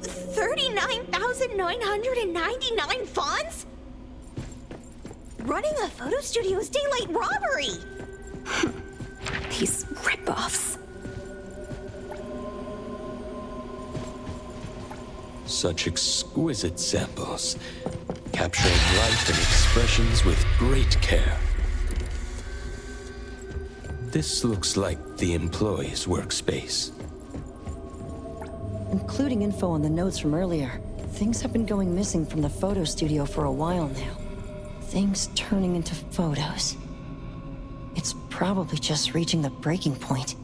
[SPEAKER 17] 39,999 funds? Running a photo studio is daylight robbery!
[SPEAKER 2] These rip-offs.
[SPEAKER 12] Such exquisite samples, capturing life and expressions with great care. This looks like the employee's workspace.
[SPEAKER 16] Including info on the notes from earlier. Things have been going missing from the photo studio for a while now. Things turning into photos. It's probably just reaching the breaking point.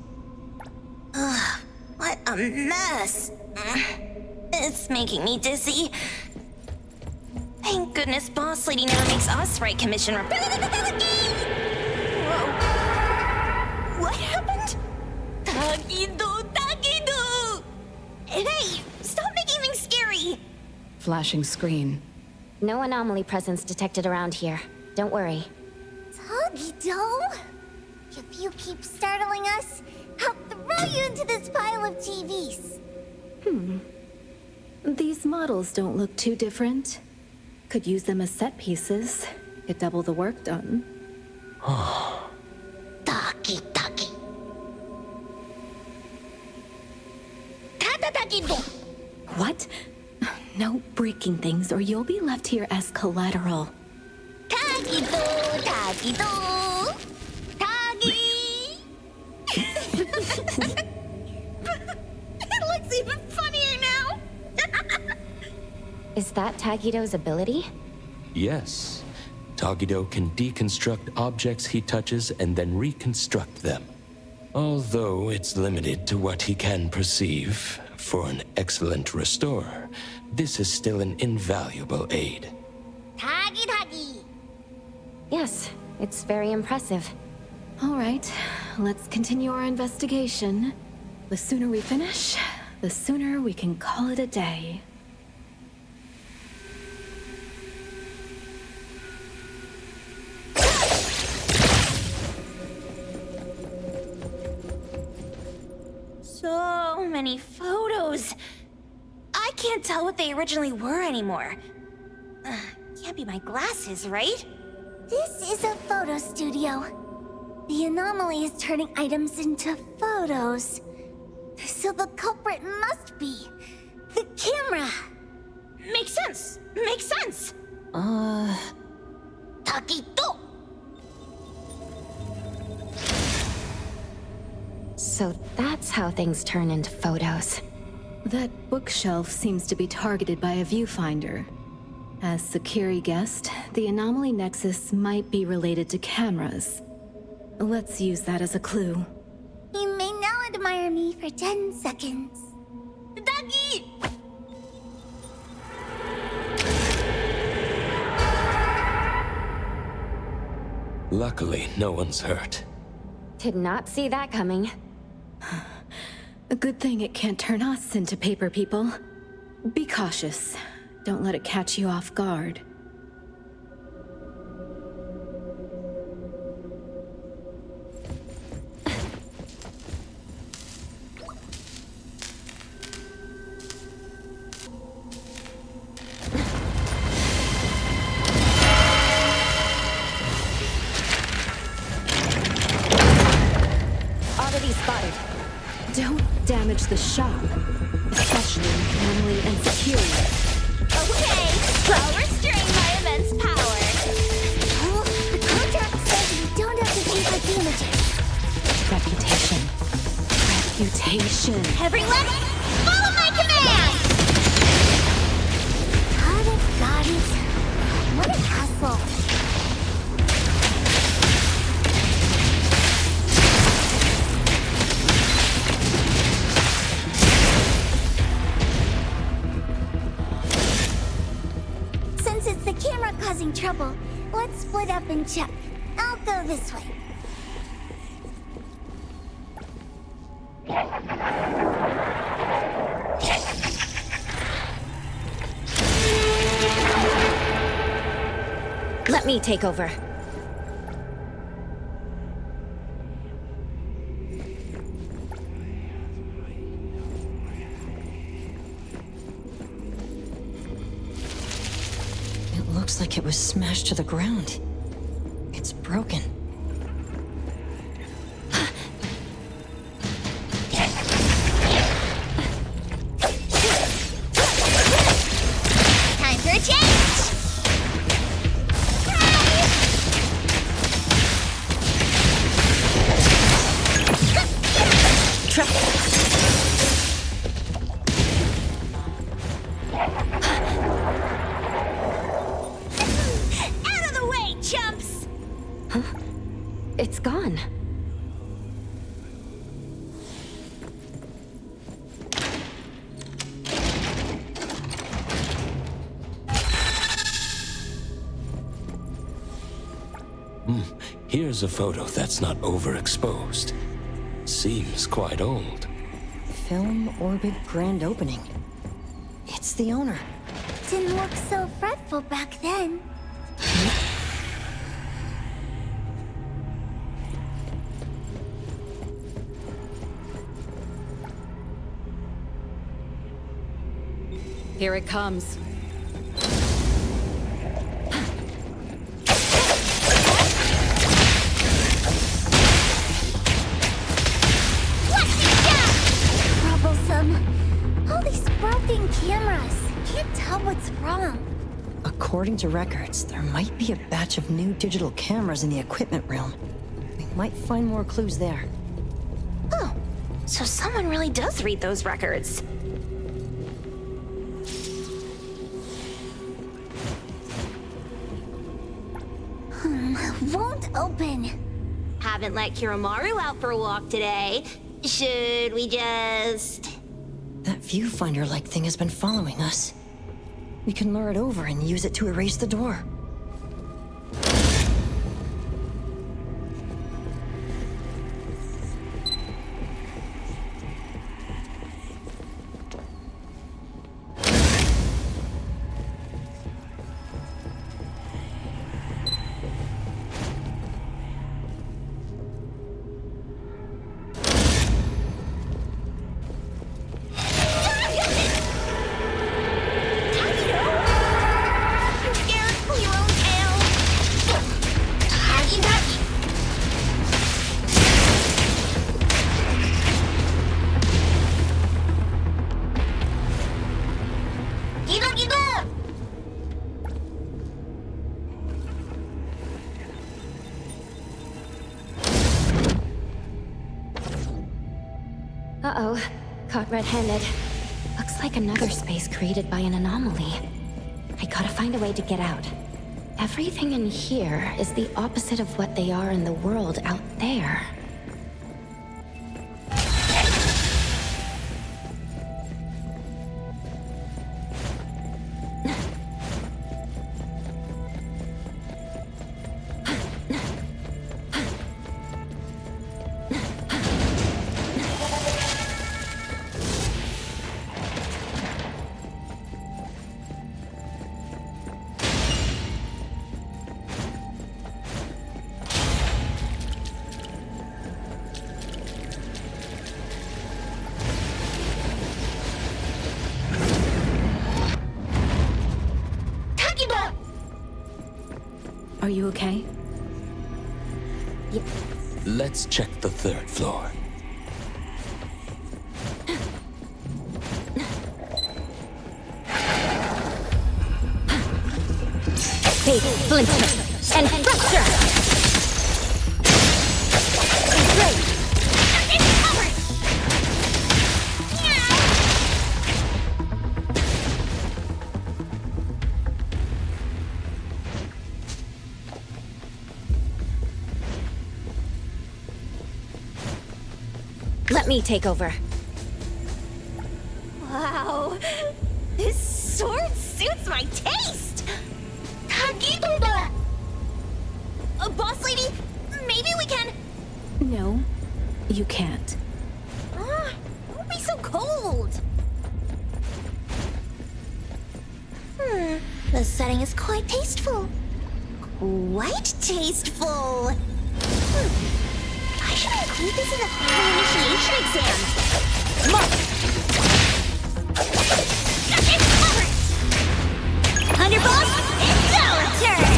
[SPEAKER 17] Ugh, what a mess. It's making me dizzy. Thank goodness Boss Lady never makes us write commission reports. Whoa. What happened? Taygedo! Hey, stop making things scary!
[SPEAKER 19] Flashing screen.
[SPEAKER 8] No anomaly presence detected around here. Don't worry.
[SPEAKER 17] Taygedo? If you keep startling us, I'll throw you into this pile of TVs.
[SPEAKER 2] These models don't look too different. Could use them as set pieces. Get double the work done.
[SPEAKER 17] Taki taki. Tata-taki-do.
[SPEAKER 2] What? No breaking things or you'll be left here as collateral.
[SPEAKER 17] Taki-do, taki-do. Taki. It looks even funnier now.
[SPEAKER 8] Is that Taygedo's ability?
[SPEAKER 12] Yes. Taygedo can deconstruct objects he touches and then reconstruct them. Although it's limited to what he can perceive, for an excellent restorer, this is still an invaluable aid.
[SPEAKER 17] Tagi-tagi.
[SPEAKER 8] Yes, it's very impressive.
[SPEAKER 2] All right, let's continue our investigation. The sooner we finish, the sooner we can call it a day.
[SPEAKER 17] So many photos. I can't tell what they originally were anymore. Can't be my glasses, right? This is a photo studio. The anomaly is turning items into photos. So the culprit must be the camera. Makes sense. Makes sense. Takito.
[SPEAKER 8] So that's how things turn into photos.
[SPEAKER 2] That bookshelf seems to be targeted by a viewfinder. As Sakiri guessed, the anomaly nexus might be related to cameras. Let's use that as a clue.
[SPEAKER 17] You may now admire me for 10 seconds. Doggy!
[SPEAKER 12] Luckily, no one's hurt.
[SPEAKER 8] Did not see that coming.
[SPEAKER 2] A good thing it can't turn us into paper people. Be cautious. Don't let it catch you off guard.
[SPEAKER 8] Already spotted.
[SPEAKER 2] Don't damage the shop, especially Nanally and Sakiri.
[SPEAKER 17] Okay, I'll restrain my immense power. Oh, the contract says we don't have to keep our damages.
[SPEAKER 2] Reputation.
[SPEAKER 17] Everyone, follow my command! God of goddess. What a hassle. Since it's the camera causing trouble, let's split up and check. I'll go this way.
[SPEAKER 8] Let me take over.
[SPEAKER 16] It looks like it was smashed to the ground. It's broken.
[SPEAKER 17] Time for a change! Out of the way, chumps!
[SPEAKER 8] Huh? It's gone.
[SPEAKER 12] Here's a photo that's not overexposed. Seems quite old.
[SPEAKER 16] Film orbit grand opening. It's the owner.
[SPEAKER 17] Didn't look so fretful back then.
[SPEAKER 19] Here it comes.
[SPEAKER 17] Troublesome. All these broken cameras. Can't tell what's wrong.
[SPEAKER 16] According to records, there might be a batch of new digital cameras in the equipment room. We might find more clues there.
[SPEAKER 17] Oh, so someone really does read those records. Won't open. Haven't let Kiramaru out for a walk today. Should we just...
[SPEAKER 16] That viewfinder-like thing has been following us. We can lure it over and use it to erase the door.
[SPEAKER 8] Uh-oh. Caught red-handed. Looks like another space created by an anomaly. I gotta find a way to get out. Everything in here is the opposite of what they are in the world out there.
[SPEAKER 2] Are you okay?
[SPEAKER 8] Yeah.
[SPEAKER 12] Let's check the third floor.
[SPEAKER 8] Big splinter and fracture! Great! Let me take over.
[SPEAKER 17] Wow, this sword suits my taste! Taygedo! Boss lady, maybe we can...
[SPEAKER 2] No, you can't.
[SPEAKER 17] Don't be so cold! The setting is quite tasteful. Quite tasteful! I should include this in the final initiation exam. Mark! Underboss, it's our turn!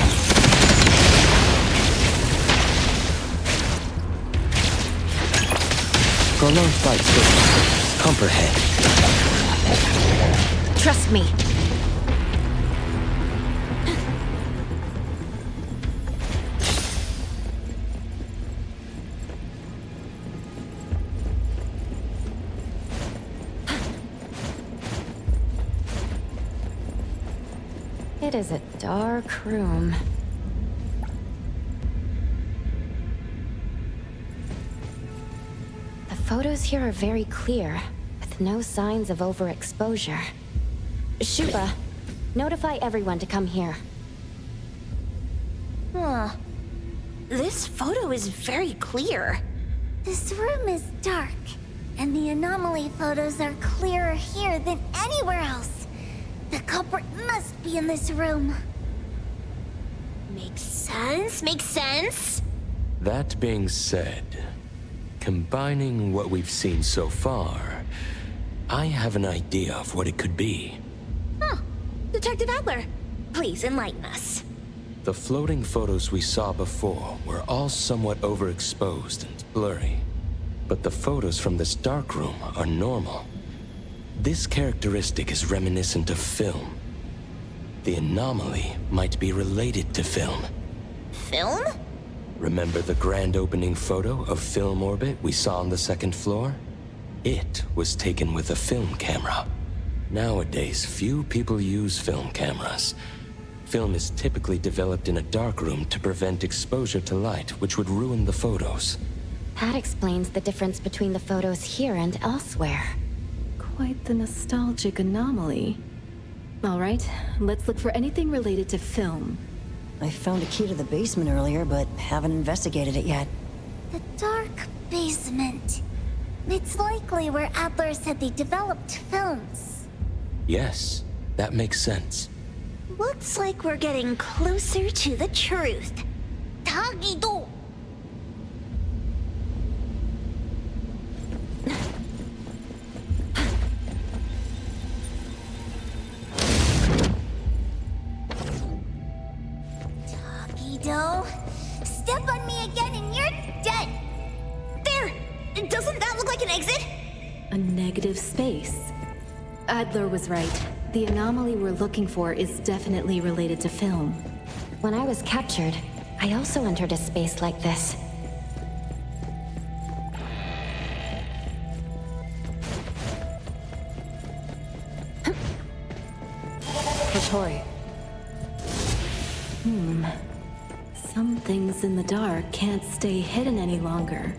[SPEAKER 12] Prolonged fight signal. Comprehend.
[SPEAKER 8] Trust me. It is a dark room. The photos here are very clear, with no signs of overexposure. Shuba, notify everyone to come here.
[SPEAKER 17] Huh. This photo is very clear. This room is dark, and the anomaly photos are clearer here than anywhere else. The culprit must be in this room. Makes sense, makes sense.
[SPEAKER 12] That being said, combining what we've seen so far, I have an idea of what it could be.
[SPEAKER 17] Detective Adler, please enlighten us.
[SPEAKER 12] The floating photos we saw before were all somewhat overexposed and blurry. But the photos from this dark room are normal. This characteristic is reminiscent of film. The anomaly might be related to film.
[SPEAKER 17] Film?
[SPEAKER 12] Remember the grand opening photo of Film Orbit we saw on the second floor? It was taken with a film camera. Nowadays, few people use film cameras. Film is typically developed in a darkroom to prevent exposure to light, which would ruin the photos.
[SPEAKER 8] That explains the difference between the photos here and elsewhere.
[SPEAKER 2] Quite the nostalgic anomaly. All right, let's look for anything related to film.
[SPEAKER 16] I found a key to the basement earlier, but haven't investigated it yet.
[SPEAKER 17] The dark basement. It's likely where Adler said they developed films.
[SPEAKER 12] Yes, that makes sense.
[SPEAKER 17] Looks like we're getting closer to the truth. Taygedo! Taygedo, step on me again and you're dead! There! Doesn't that look like an exit?
[SPEAKER 2] A negative space. Adler was right. The anomaly we're looking for is definitely related to film.
[SPEAKER 8] When I was captured, I also entered a space like this.
[SPEAKER 19] Hotori.
[SPEAKER 2] Some things in the dark can't stay hidden any longer.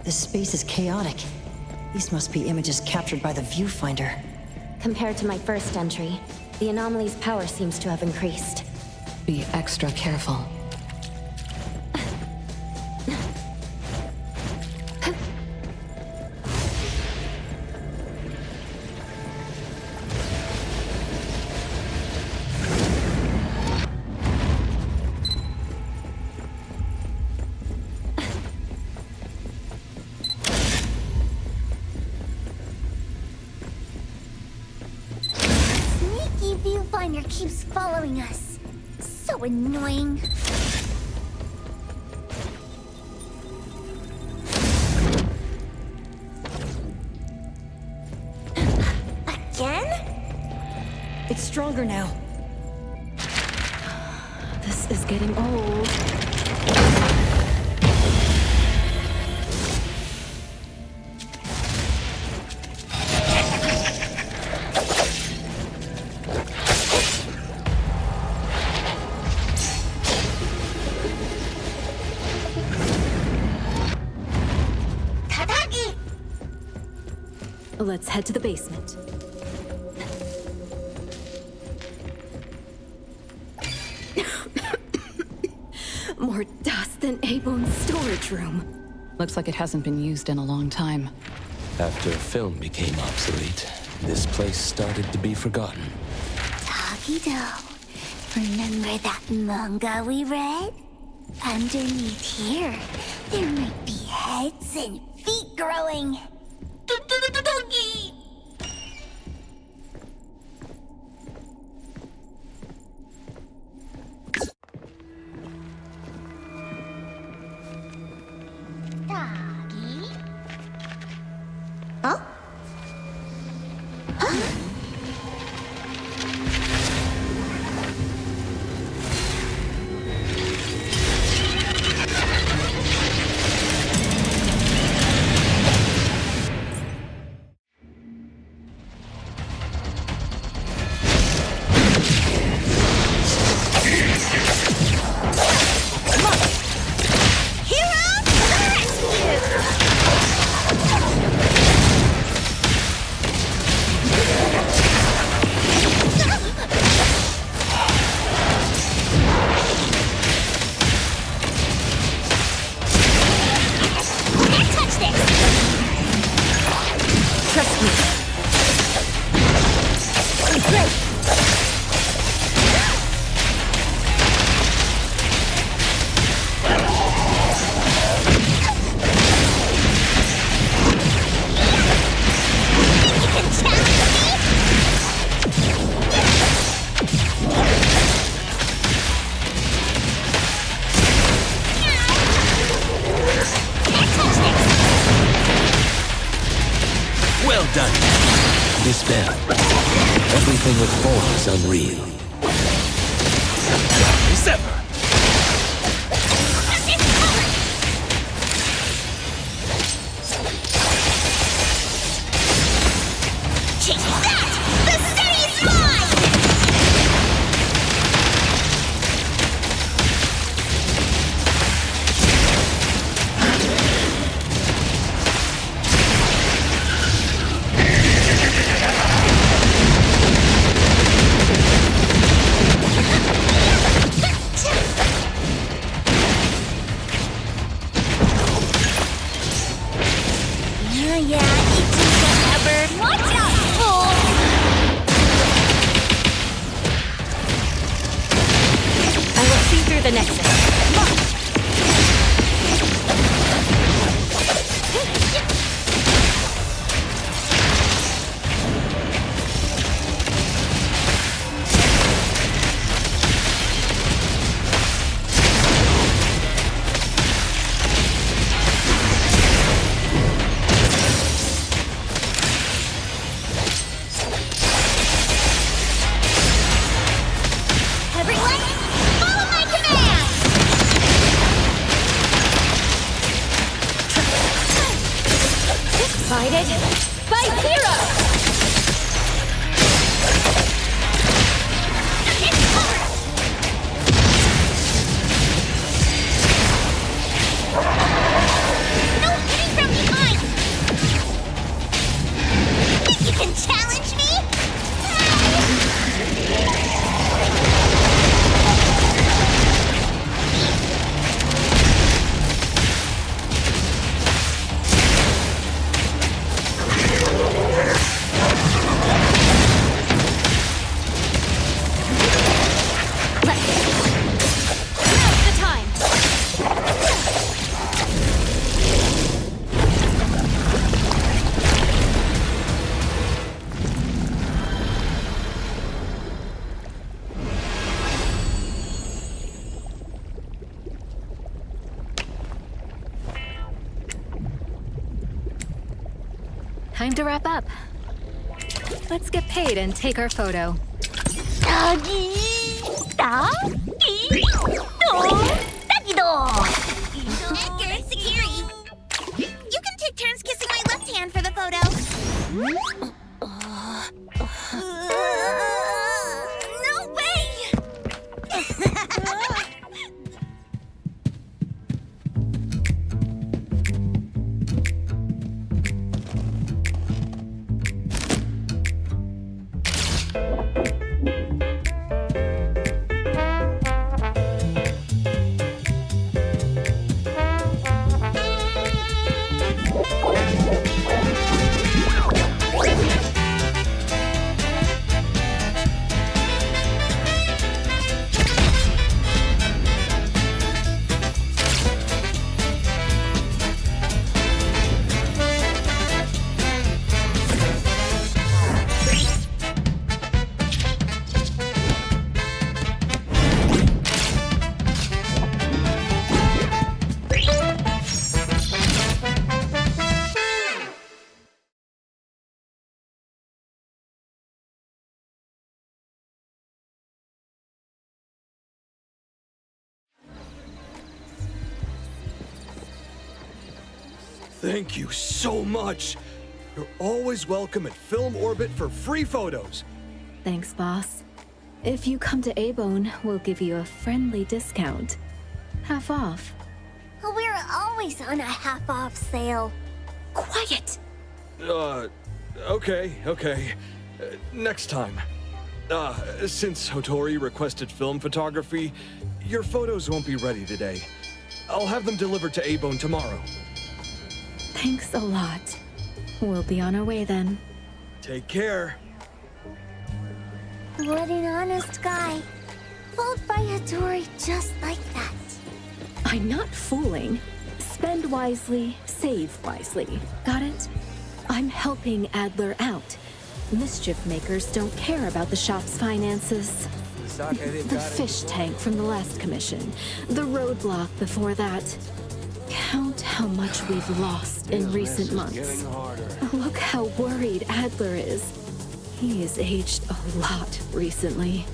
[SPEAKER 16] This space is chaotic. These must be images captured by the viewfinder.
[SPEAKER 8] Compared to my first entry, the anomaly's power seems to have increased.
[SPEAKER 19] Be extra careful.
[SPEAKER 17] Keeps following us. So annoying. Again?
[SPEAKER 16] It's stronger now.
[SPEAKER 2] This is getting old. Let's head to the basement. More dust than A-Bone's storage room.
[SPEAKER 19] Looks like it hasn't been used in a long time.
[SPEAKER 12] After film became obsolete, this place started to be forgotten.
[SPEAKER 17] Taygedo, remember that manga we read? Underneath here, there might be heads and feet growing. Doggy! Doggy? Huh? Huh?
[SPEAKER 12] Despair. Everything with form is unreal. Sever.
[SPEAKER 17] Take that! The city's mine! Yeah, NTE forever. Watch out, fool!
[SPEAKER 13] I will see through the nexus.
[SPEAKER 17] Everyone, follow my command!
[SPEAKER 13] Guided by Zero!
[SPEAKER 17] No hitting from behind! Think you can challenge me?
[SPEAKER 13] Now's the time!
[SPEAKER 2] Time to wrap up. Let's get paid and take our photo.
[SPEAKER 17] Edgar and Sakiri! You can take turns kissing my left hand for the photo. No way!
[SPEAKER 18] Thank you so much. You're always welcome at Film Orbit for free photos.
[SPEAKER 2] Thanks, boss. If you come to A-Bone, we'll give you a friendly discount. Half off.
[SPEAKER 17] We're always on a half-off sale.
[SPEAKER 2] Quiet!
[SPEAKER 18] Okay. Next time. Since Hotori requested film photography, your photos won't be ready today. I'll have them delivered to A-Bone tomorrow.
[SPEAKER 2] Thanks a lot. We'll be on our way then.
[SPEAKER 18] Take care.
[SPEAKER 17] What an honest guy. Fooled by Hotori just like that.
[SPEAKER 2] I'm not fooling. Spend wisely, save wisely. Got it? I'm helping Adler out. Mischief makers don't care about the shop's finances. The fish tank from the last commission. The roadblock before that. Count how much we've lost in recent months. Look how worried Adler is. He has aged a lot recently.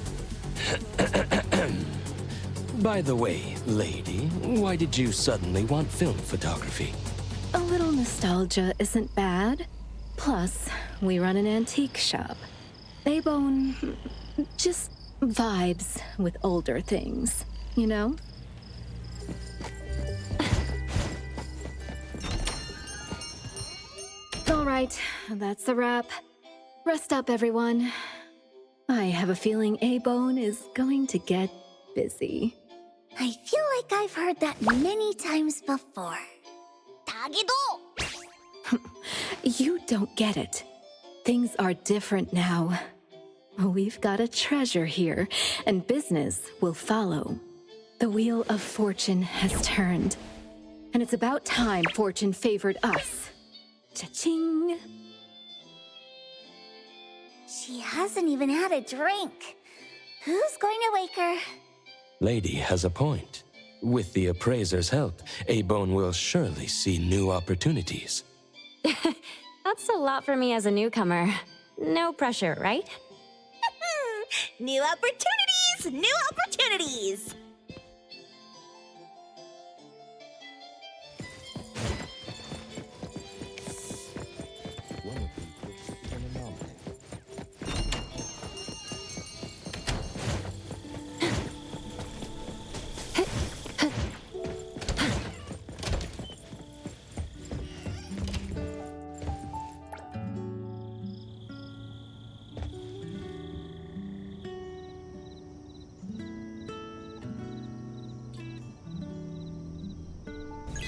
[SPEAKER 12] By the way, lady, why did you suddenly want film photography?
[SPEAKER 2] A little nostalgia isn't bad. Plus, we run an antique shop. Abone just vibes with older things, you know? All right, that's a wrap. Rest up, everyone. I have a feeling Abone is going to get busy.
[SPEAKER 17] I feel like I've heard that many times before. Taygedo!
[SPEAKER 2] You don't get it. Things are different now. We've got a treasure here, and business will follow. The wheel of fortune has turned, and it's about time fortune favored us. Cha-ching!
[SPEAKER 17] She hasn't even had a drink. Who's going to wake her?
[SPEAKER 12] Lady has a point. With the appraiser's help, Abone will surely see new opportunities.
[SPEAKER 8] That's a lot for me as a newcomer. No pressure, right?
[SPEAKER 17] New opportunities! New opportunities!